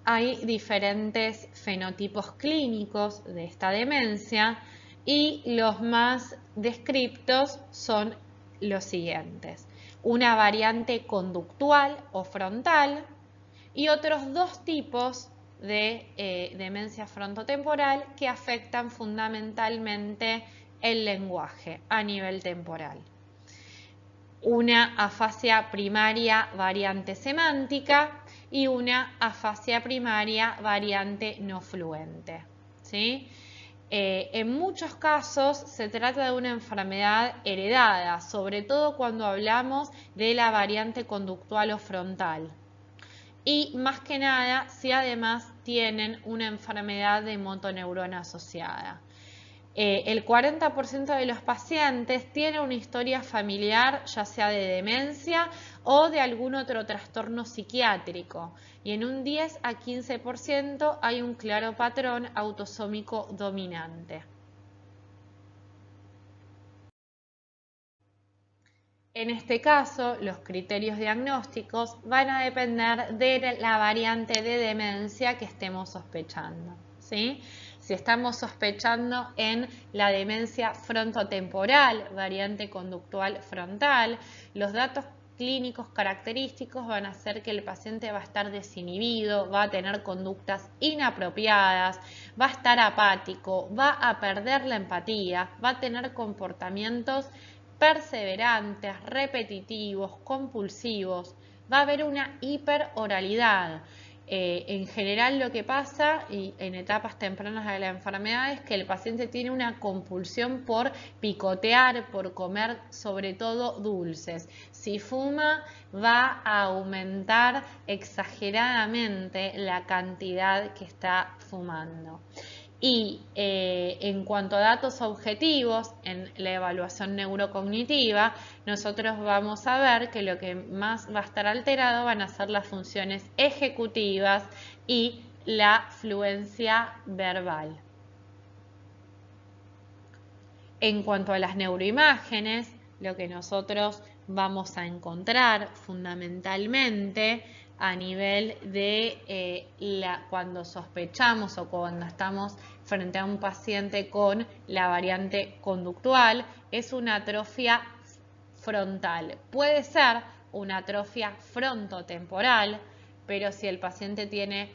Hay diferentes fenotipos clínicos de esta demencia y los más descriptos son los siguientes: una variante conductual o frontal y otros dos tipos de demencia frontotemporal que afectan fundamentalmente el lenguaje a nivel temporal. Una afasia primaria variante semántica y una afasia primaria variante no fluente, ¿sí? En muchos casos se trata de una enfermedad heredada, sobre todo cuando hablamos de la variante conductual o frontal. Y más que nada, si además tienen una enfermedad de motoneurona asociada. El 40% de los pacientes tiene una historia familiar, ya sea de demencia o de algún otro trastorno psiquiátrico. Y en un 10 a 15% hay un claro patrón autosómico dominante. En este caso, los criterios diagnósticos van a depender de la variante de demencia que estemos sospechando, ¿sí? Si estamos sospechando en la demencia frontotemporal, variante conductual frontal, los datos clínicos característicos van a hacer que el paciente va a estar desinhibido, va a tener conductas inapropiadas, va a estar apático, va a perder la empatía, va a tener comportamientos perseverantes, repetitivos, compulsivos, va a haber una hiperoralidad. En general lo que pasa y en etapas tempranas de la enfermedad es que el paciente tiene una compulsión por picotear, por comer sobre todo dulces. Si fuma va a aumentar exageradamente la cantidad que está fumando. Y en cuanto a datos objetivos en la evaluación neurocognitiva, nosotros vamos a ver que lo que más va a estar alterado van a ser las funciones ejecutivas y la fluencia verbal. En cuanto a las neuroimágenes, lo que nosotros vamos a encontrar fundamentalmente a nivel de cuando sospechamos o cuando estamos frente a un paciente con la variante conductual es una atrofia frontal. Puede ser una atrofia frontotemporal, pero si el paciente tiene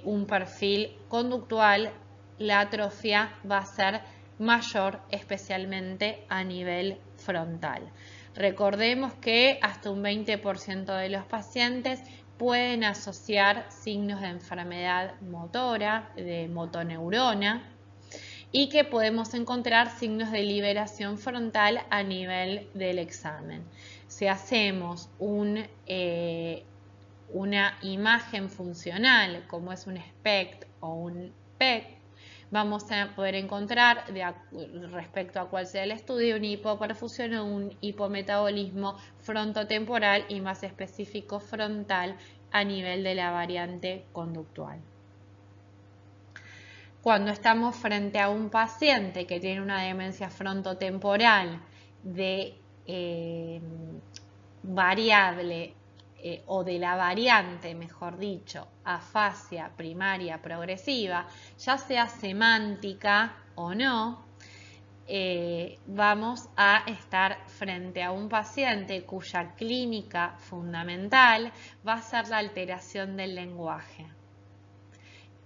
un perfil conductual, la atrofia va a ser mayor, especialmente a nivel frontal. Recordemos que hasta un 20% de los pacientes pueden asociar signos de enfermedad motora, de motoneurona, y que podemos encontrar signos de liberación frontal a nivel del examen. Si hacemos una imagen funcional, como es un SPECT o un PEC, vamos a poder encontrar, respecto a cuál sea el estudio, una hipoperfusión o un hipometabolismo frontotemporal y más específico frontal a nivel de la variante conductual. Cuando estamos frente a un paciente que tiene una demencia frontotemporal de variable o de la variante, mejor dicho, afasia primaria progresiva, ya sea semántica o no, vamos a estar frente a un paciente cuya clínica fundamental va a ser la alteración del lenguaje.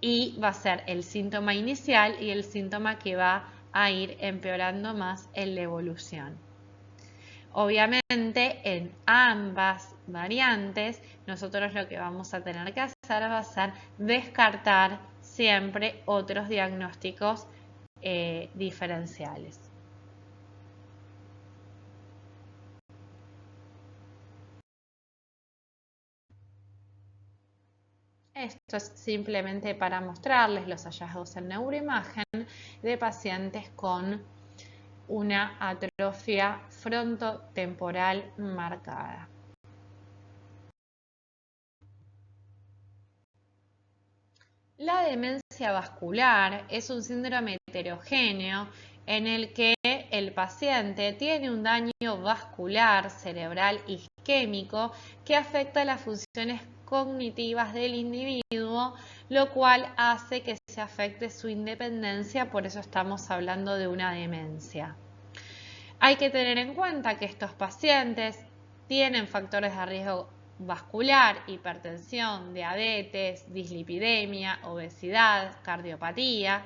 Y va a ser el síntoma inicial y el síntoma que va a ir empeorando más en la evolución. Obviamente en ambas variantes nosotros lo que vamos a tener que hacer va a ser descartar siempre otros diagnósticos diferenciales. Esto es simplemente para mostrarles los hallazgos en neuroimagen de pacientes con una atrofia frontotemporal marcada. La demencia vascular es un síndrome heterogéneo en el que el paciente tiene un daño vascular cerebral isquémico que afecta las funciones cognitivas del individuo, lo cual hace que se afecte su independencia, por eso estamos hablando de una demencia. Hay que tener en cuenta que estos pacientes tienen factores de riesgo vascular, hipertensión, diabetes, dislipidemia, obesidad, cardiopatía,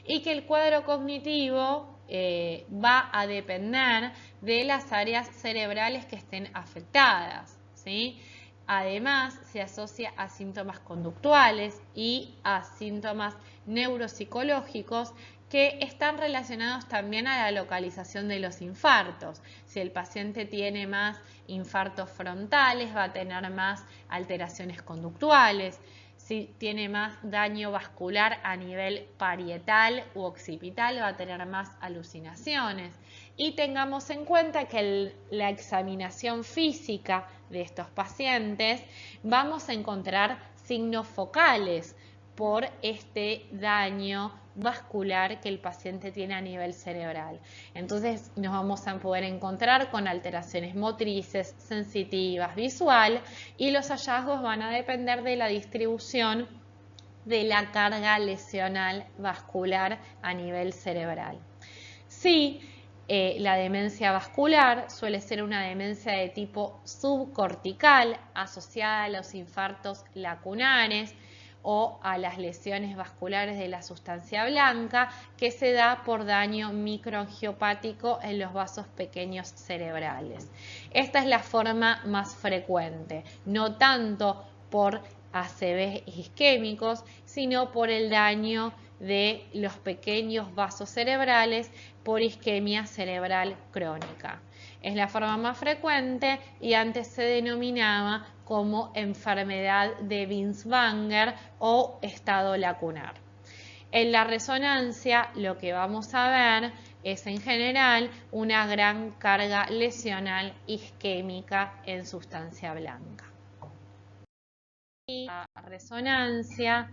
y que el cuadro cognitivo va a depender de las áreas cerebrales que estén afectadas, ¿sí? Además, se asocia a síntomas conductuales y a síntomas neuropsicológicos que están relacionados también a la localización de los infartos. Si el paciente tiene más infartos frontales, va a tener más alteraciones conductuales. Si tiene más daño vascular a nivel parietal u occipital, va a tener más alucinaciones. Y tengamos en cuenta que la examinación física de estos pacientes vamos a encontrar signos focales por este daño vascular que el paciente tiene a nivel cerebral. Entonces nos vamos a poder encontrar con alteraciones motrices, sensitivas, visual, y los hallazgos van a depender de la distribución de la carga lesional vascular a nivel cerebral. Sí, la demencia vascular suele ser una demencia de tipo subcortical asociada a los infartos lacunares o a las lesiones vasculares de la sustancia blanca, que se da por daño microangiopático en los vasos pequeños cerebrales. Esta es la forma más frecuente, no tanto por ACVs isquémicos, sino por el daño de los pequeños vasos cerebrales por isquemia cerebral crónica. Es la forma más frecuente y antes se denominaba como enfermedad de Binswanger o estado lacunar. En la resonancia lo que vamos a ver es en general una gran carga lesional isquémica en sustancia blanca. Y la resonancia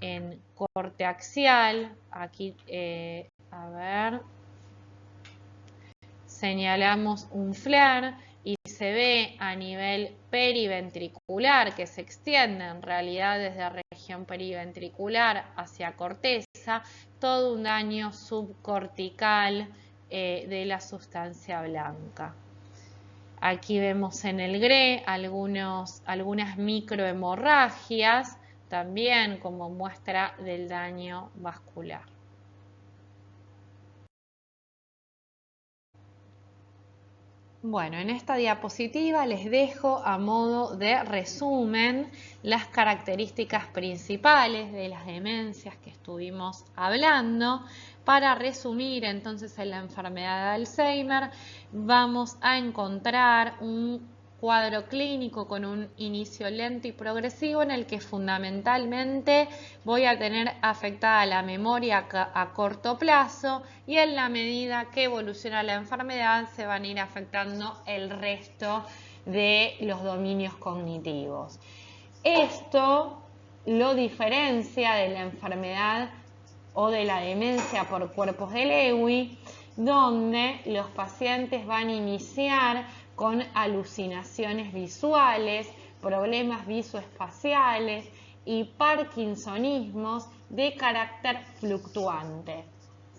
en corte axial, aquí señalamos un flare y se ve a nivel periventricular que se extiende en realidad desde la región periventricular hacia corteza, todo un daño subcortical de la sustancia blanca. Aquí vemos en el GRE algunas microhemorragias también como muestra del daño vascular. Bueno, en esta diapositiva les dejo a modo de resumen las características principales de las demencias que estuvimos hablando. Para resumir, entonces, en la enfermedad de Alzheimer vamos a encontrar un cuadro clínico con un inicio lento y progresivo en el que fundamentalmente voy a tener afectada la memoria a corto plazo y en la medida que evoluciona la enfermedad se van a ir afectando el resto de los dominios cognitivos. Esto lo diferencia de la enfermedad o de la demencia por cuerpos de Lewy, donde los pacientes van a iniciar con alucinaciones visuales, problemas visoespaciales y parkinsonismos de carácter fluctuante,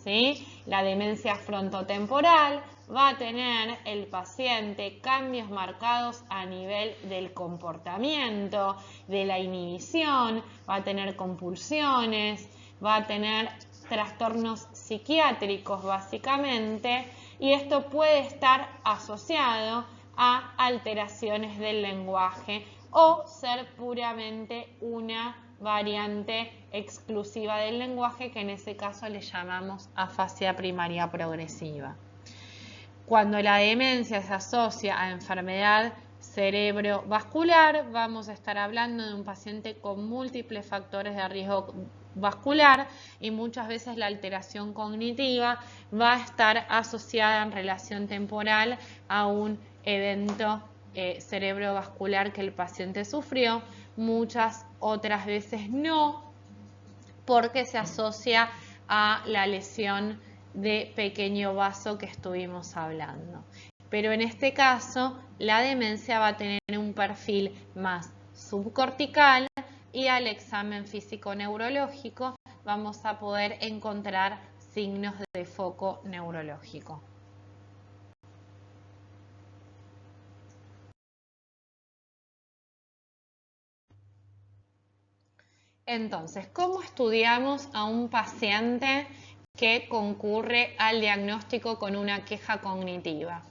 ¿sí? La demencia frontotemporal va a tener el paciente cambios marcados a nivel del comportamiento, de la inhibición, va a tener compulsiones, va a tener trastornos psiquiátricos básicamente, y esto puede estar asociado a alteraciones del lenguaje o ser puramente una variante exclusiva del lenguaje, que en ese caso le llamamos afasia primaria progresiva. Cuando la demencia se asocia a enfermedad cerebrovascular, vamos a estar hablando de un paciente con múltiples factores de riesgo vascular y muchas veces la alteración cognitiva va a estar asociada en relación temporal a un evento cerebrovascular que el paciente sufrió, muchas otras veces no, porque se asocia a la lesión de pequeño vaso que estuvimos hablando. Pero en este caso, la demencia va a tener un perfil más subcortical y al examen físico-neurológico vamos a poder encontrar signos de foco neurológico. Entonces, ¿cómo estudiamos a un paciente que concurre al diagnóstico con una queja cognitiva?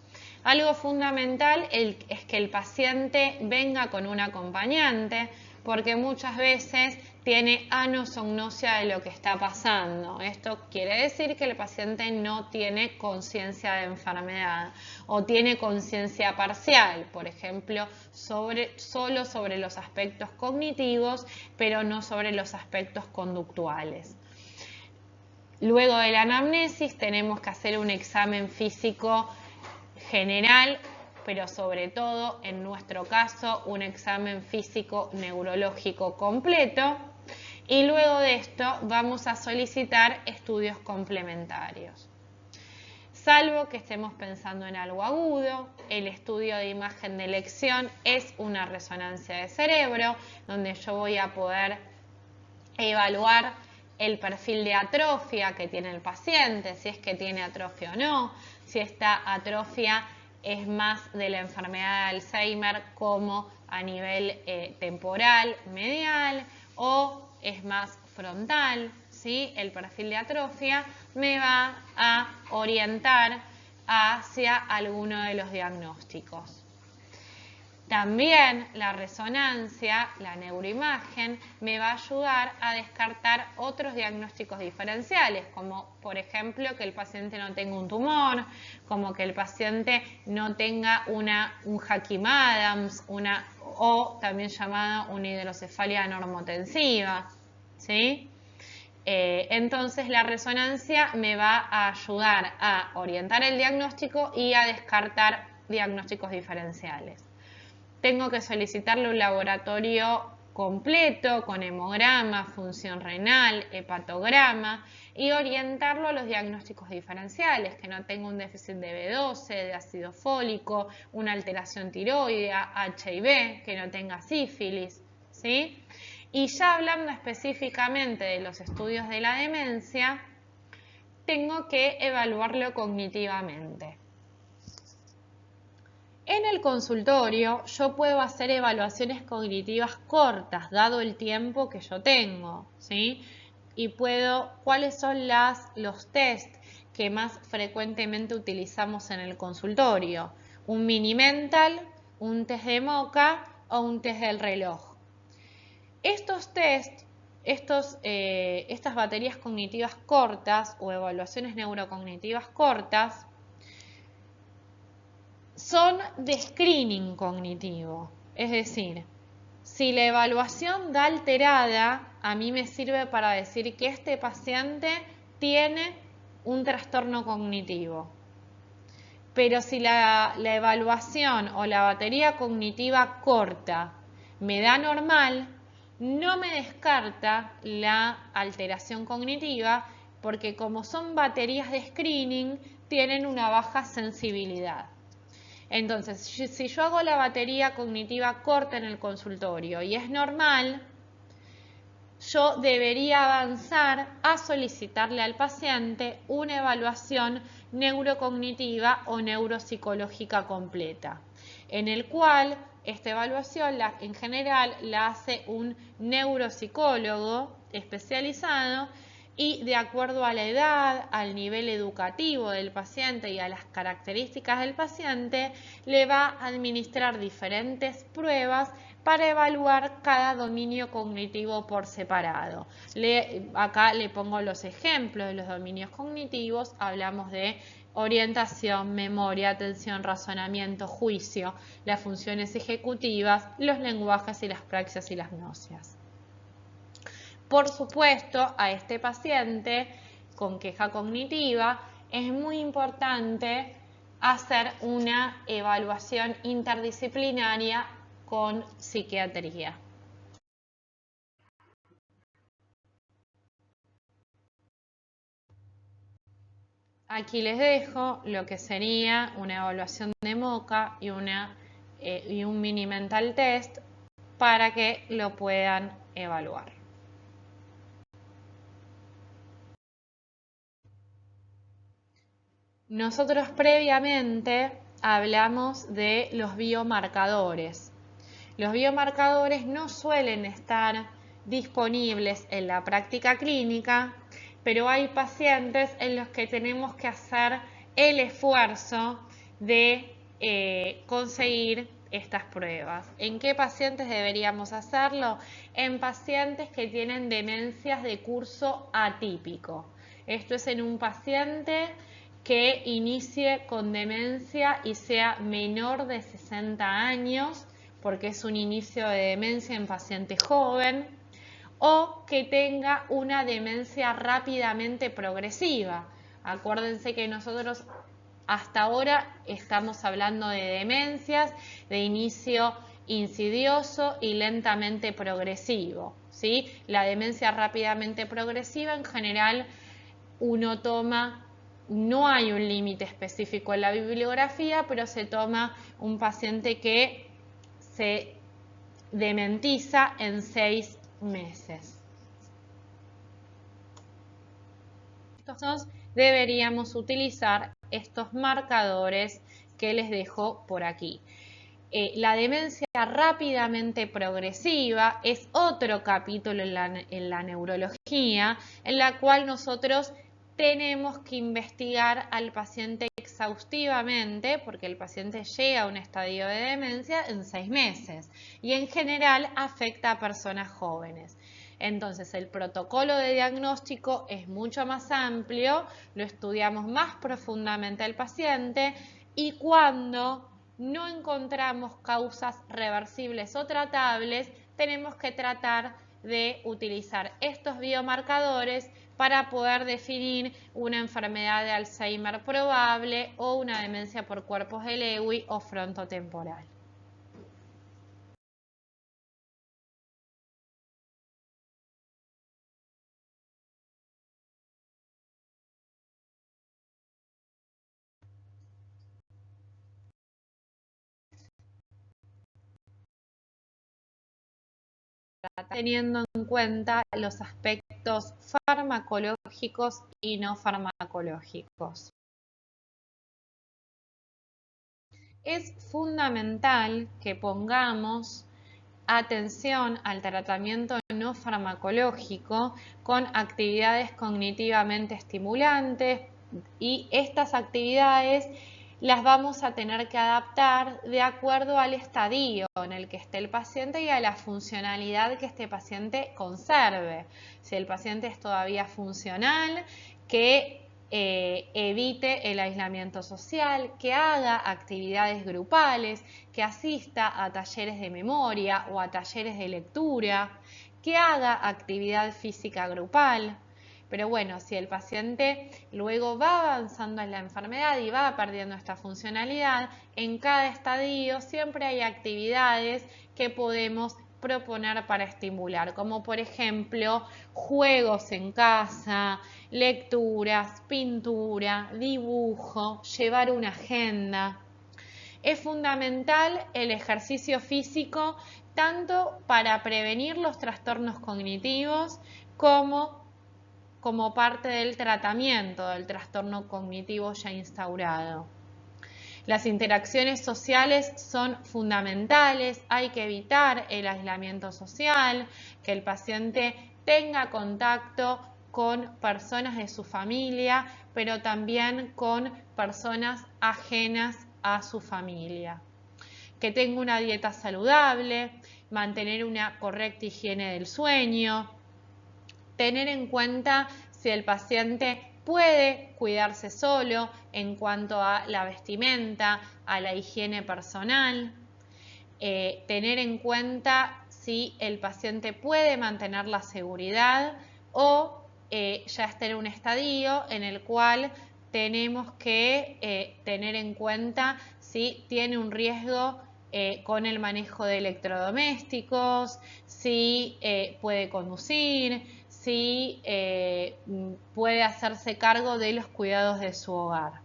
Algo fundamental es que el paciente venga con un acompañante, porque muchas veces tiene anosognosia de lo que está pasando. Esto quiere decir que el paciente no tiene conciencia de enfermedad o tiene conciencia parcial, por ejemplo, solo sobre los aspectos cognitivos, pero no sobre los aspectos conductuales. Luego de la anamnesis tenemos que hacer un examen físico general, pero sobre todo, en nuestro caso, un examen físico neurológico completo. Y luego de esto vamos a solicitar estudios complementarios. Salvo que estemos pensando en algo agudo, el estudio de imagen de elección es una resonancia de cerebro, donde yo voy a poder evaluar el perfil de atrofia que tiene el paciente, si es que tiene atrofia o no, si esta atrofia es más de la enfermedad de Alzheimer como a nivel temporal, medial, o es más frontal, ¿sí? El perfil de atrofia me va a orientar hacia alguno de los diagnósticos. También la resonancia, la neuroimagen, me va a ayudar a descartar otros diagnósticos diferenciales, como por ejemplo que el paciente no tenga un tumor, como que el paciente no tenga un Hakim-Adams, o también llamada una hidrocefalia normotensiva, ¿sí? Entonces la resonancia me va a ayudar a orientar el diagnóstico y a descartar diagnósticos diferenciales. Tengo que solicitarle un laboratorio completo con hemograma, función renal, hepatograma y orientarlo a los diagnósticos diferenciales, que no tenga un déficit de B12, de ácido fólico, una alteración tiroidea, HIV, que no tenga sífilis, ¿sí? Y ya hablando específicamente de los estudios de la demencia, tengo que evaluarlo cognitivamente. En el consultorio yo puedo hacer evaluaciones cognitivas cortas, dado el tiempo que yo tengo, ¿sí? Y ¿cuáles son los test que más frecuentemente utilizamos en el consultorio? Un mini mental, un test de MoCA o un test del reloj. Estos test, estas baterías cognitivas cortas o evaluaciones neurocognitivas cortas son de screening cognitivo, es decir, si la evaluación da alterada, a mí me sirve para decir que este paciente tiene un trastorno cognitivo. Pero si la evaluación o la batería cognitiva corta me da normal, no me descarta la alteración cognitiva porque como son baterías de screening, tienen una baja sensibilidad. Entonces, si yo hago la batería cognitiva corta en el consultorio y es normal, yo debería avanzar a solicitarle al paciente una evaluación neurocognitiva o neuropsicológica completa, en el cual esta evaluación en general la hace un neuropsicólogo especializado y de acuerdo a la edad, al nivel educativo del paciente y a las características del paciente, le va a administrar diferentes pruebas para evaluar cada dominio cognitivo por separado. Acá le pongo los ejemplos de los dominios cognitivos. Hablamos de orientación, memoria, atención, razonamiento, juicio, las funciones ejecutivas, los lenguajes y las praxias y las gnosis. Por supuesto, a este paciente con queja cognitiva es muy importante hacer una evaluación interdisciplinaria con psiquiatría. Aquí les dejo lo que sería una evaluación de MoCA y un mini mental test para que lo puedan evaluar. Nosotros previamente hablamos de los biomarcadores. Los biomarcadores no suelen estar disponibles en la práctica clínica, pero hay pacientes en los que tenemos que hacer el esfuerzo de conseguir estas pruebas. ¿En qué pacientes deberíamos hacerlo? En pacientes que tienen demencias de curso atípico. Esto es en un paciente que inicie con demencia y sea menor de 60 años, porque es un inicio de demencia en paciente joven, o que tenga una demencia rápidamente progresiva. Acuérdense que nosotros hasta ahora estamos hablando de demencias de inicio insidioso y lentamente progresivo, ¿sí? La demencia rápidamente progresiva en general uno toma, no hay un límite específico en la bibliografía, pero se toma un paciente que se dementiza en 6 meses. Entonces deberíamos utilizar estos marcadores que les dejo por aquí. La demencia rápidamente progresiva es otro capítulo en la neurología en la cual nosotros tenemos que investigar al paciente exhaustivamente porque el paciente llega a un estadio de demencia en 6 meses y en general afecta a personas jóvenes. Entonces el protocolo de diagnóstico es mucho más amplio, lo estudiamos más profundamente al paciente y cuando no encontramos causas reversibles o tratables, tenemos que tratar de utilizar estos biomarcadores para poder definir una enfermedad de Alzheimer probable o una demencia por cuerpos de Lewy o frontotemporal. Teniendo en cuenta los aspectos farmacológicos y no farmacológicos. Es fundamental que pongamos atención al tratamiento no farmacológico con actividades cognitivamente estimulantes y estas actividades las vamos a tener que adaptar de acuerdo al estadio en el que esté el paciente y a la funcionalidad que este paciente conserve. Si el paciente es todavía funcional, que evite el aislamiento social, que haga actividades grupales, que asista a talleres de memoria o a talleres de lectura, que haga actividad física grupal. Pero bueno, si el paciente luego va avanzando en la enfermedad y va perdiendo esta funcionalidad, en cada estadio siempre hay actividades que podemos proponer para estimular, como por ejemplo juegos en casa, lecturas, pintura, dibujo, llevar una agenda. Es fundamental el ejercicio físico tanto para prevenir los trastornos cognitivos como parte del tratamiento del trastorno cognitivo ya instaurado. Las interacciones sociales son fundamentales, hay que evitar el aislamiento social, que el paciente tenga contacto con personas de su familia, pero también con personas ajenas a su familia. Que tenga una dieta saludable, mantener una correcta higiene del sueño, tener en cuenta si el paciente puede cuidarse solo en cuanto a la vestimenta, a la higiene personal, tener en cuenta si el paciente puede mantener la seguridad o ya está en un estadio en el cual tenemos que tener en cuenta si tiene un riesgo con el manejo de electrodomésticos, si puede conducir, si puede hacerse cargo de los cuidados de su hogar.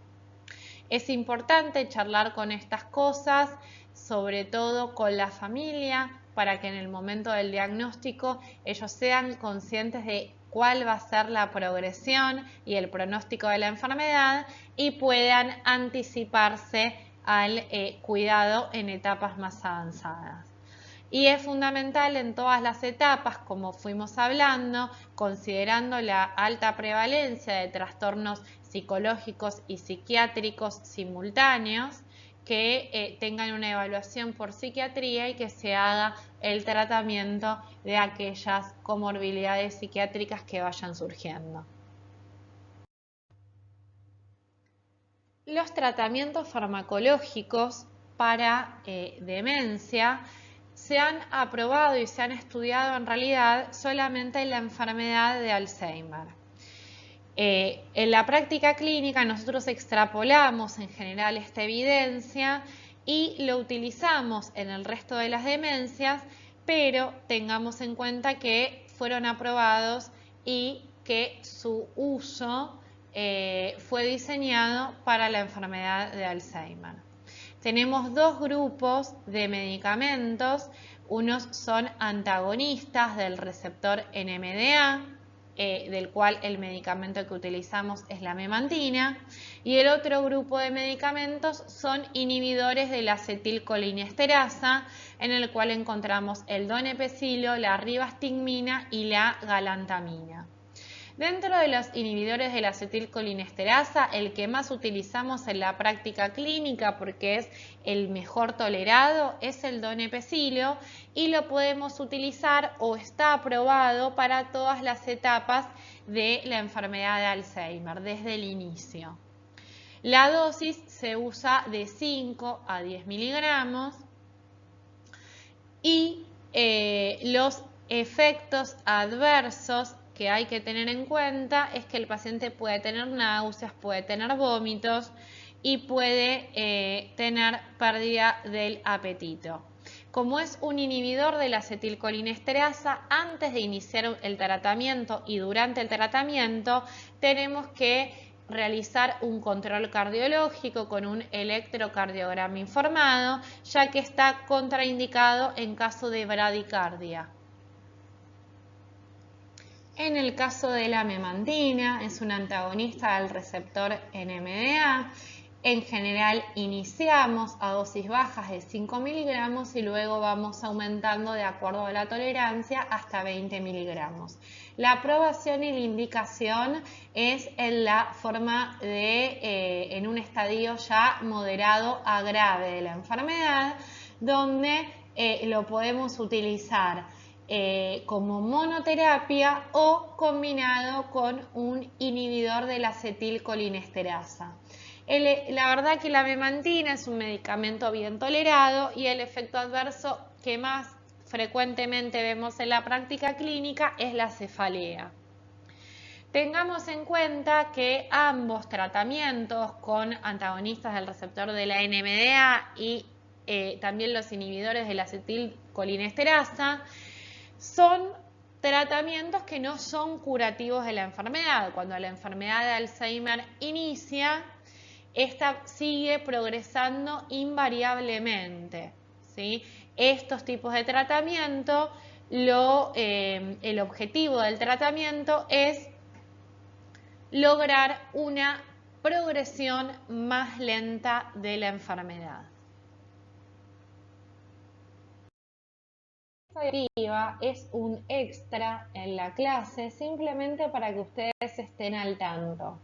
Es importante charlar con estas cosas, sobre todo con la familia, para que en el momento del diagnóstico ellos sean conscientes de cuál va a ser la progresión y el pronóstico de la enfermedad y puedan anticiparse al cuidado en etapas más avanzadas. Y es fundamental en todas las etapas, como fuimos hablando, considerando la alta prevalencia de trastornos psicológicos y psiquiátricos simultáneos, que tengan una evaluación por psiquiatría y que se haga el tratamiento de aquellas comorbilidades psiquiátricas que vayan surgiendo. Los tratamientos farmacológicos para demencia se han aprobado y se han estudiado en realidad solamente en la enfermedad de Alzheimer. En la práctica clínica nosotros extrapolamos en general esta evidencia y lo utilizamos en el resto de las demencias, pero tengamos en cuenta que fueron aprobados y que su uso fue diseñado para la enfermedad de Alzheimer. Tenemos dos grupos de medicamentos, unos son antagonistas del receptor NMDA, del cual el medicamento que utilizamos es la memantina, y el otro grupo de medicamentos son inhibidores de la acetilcolinesterasa, en el cual encontramos el donepezilo, la ribastigmina y la galantamina. Dentro de los inhibidores de la acetilcolinesterasa, el que más utilizamos en la práctica clínica porque es el mejor tolerado es el donepezilo y lo podemos utilizar o está aprobado para todas las etapas de la enfermedad de Alzheimer, desde el inicio. La dosis se usa de 5 a 10 miligramos y los efectos adversos que hay que tener en cuenta es que el paciente puede tener náuseas, puede tener vómitos y puede tener pérdida del apetito. Como es un inhibidor de la acetilcolinesterasa, antes de iniciar el tratamiento y durante el tratamiento tenemos que realizar un control cardiológico con un electrocardiograma informado, ya que está contraindicado en caso de bradicardia. En el caso de la memantina, es un antagonista del receptor NMDA. En general iniciamos a dosis bajas de 5 miligramos y luego vamos aumentando de acuerdo a la tolerancia hasta 20 miligramos. La aprobación y la indicación es en la forma de, en un estadio ya moderado a grave de la enfermedad, donde lo podemos utilizar como monoterapia o combinado con un inhibidor de la acetilcolinesterasa. La verdad que la memantina es un medicamento bien tolerado y el efecto adverso que más frecuentemente vemos en la práctica clínica es la cefalea. Tengamos en cuenta que ambos tratamientos con antagonistas del receptor de la NMDA y también los inhibidores de la acetilcolinesterasa son tratamientos que no son curativos de la enfermedad. Cuando la enfermedad de Alzheimer inicia, esta sigue progresando invariablemente, ¿sí? Estos tipos de tratamiento, el objetivo del tratamiento es lograr una progresión más lenta de la enfermedad. Es un extra en la clase simplemente para que ustedes estén al tanto.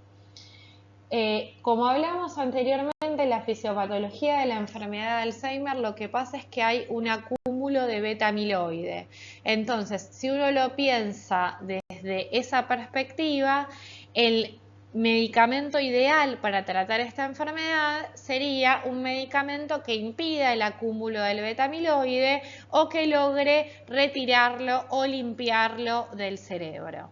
Como hablamos anteriormente, la fisiopatología de la enfermedad de Alzheimer, lo que pasa es que hay un acúmulo de beta amiloide. Entonces, si uno lo piensa desde esa perspectiva, el medicamento ideal para tratar esta enfermedad sería un medicamento que impida el acúmulo del beta-amiloide o que logre retirarlo o limpiarlo del cerebro.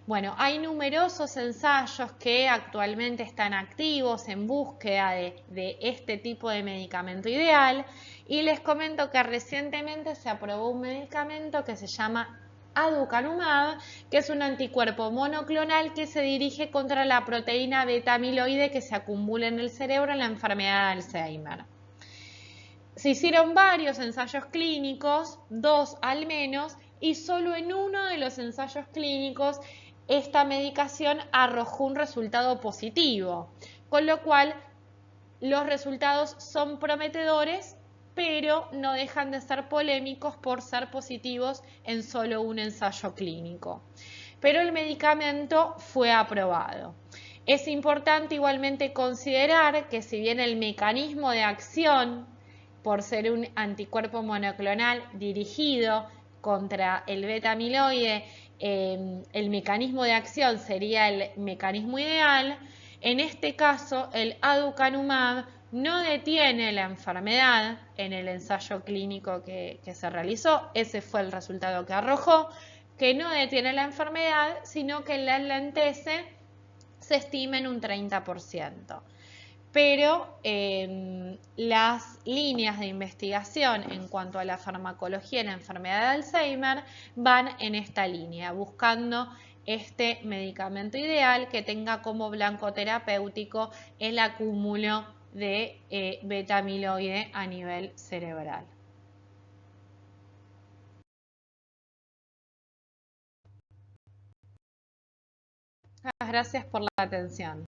Bueno, hay numerosos ensayos que actualmente están activos en búsqueda de este tipo de medicamento ideal y les comento que recientemente se aprobó un medicamento que se llama aducanumab, que es un anticuerpo monoclonal que se dirige contra la proteína beta-amiloide que se acumula en el cerebro en la enfermedad de Alzheimer. Se hicieron varios ensayos clínicos, 2 al menos, y solo en uno de los ensayos clínicos esta medicación arrojó un resultado positivo, con lo cual los resultados son prometedores, pero no dejan de ser polémicos por ser positivos en solo un ensayo clínico. Pero el medicamento fue aprobado. Es importante igualmente considerar que si bien el mecanismo de acción, por ser un anticuerpo monoclonal dirigido contra el beta-amiloide, el mecanismo de acción sería el mecanismo ideal, en este caso el aducanumab no detiene la enfermedad en el ensayo clínico que se realizó, ese fue el resultado que arrojó, que no detiene la enfermedad, sino que la enlentece, se estima en un 30%. Pero las líneas de investigación en cuanto a la farmacología en la enfermedad de Alzheimer van en esta línea, buscando este medicamento ideal que tenga como blanco terapéutico el acúmulo de beta-amiloide a nivel cerebral. Muchas gracias por la atención.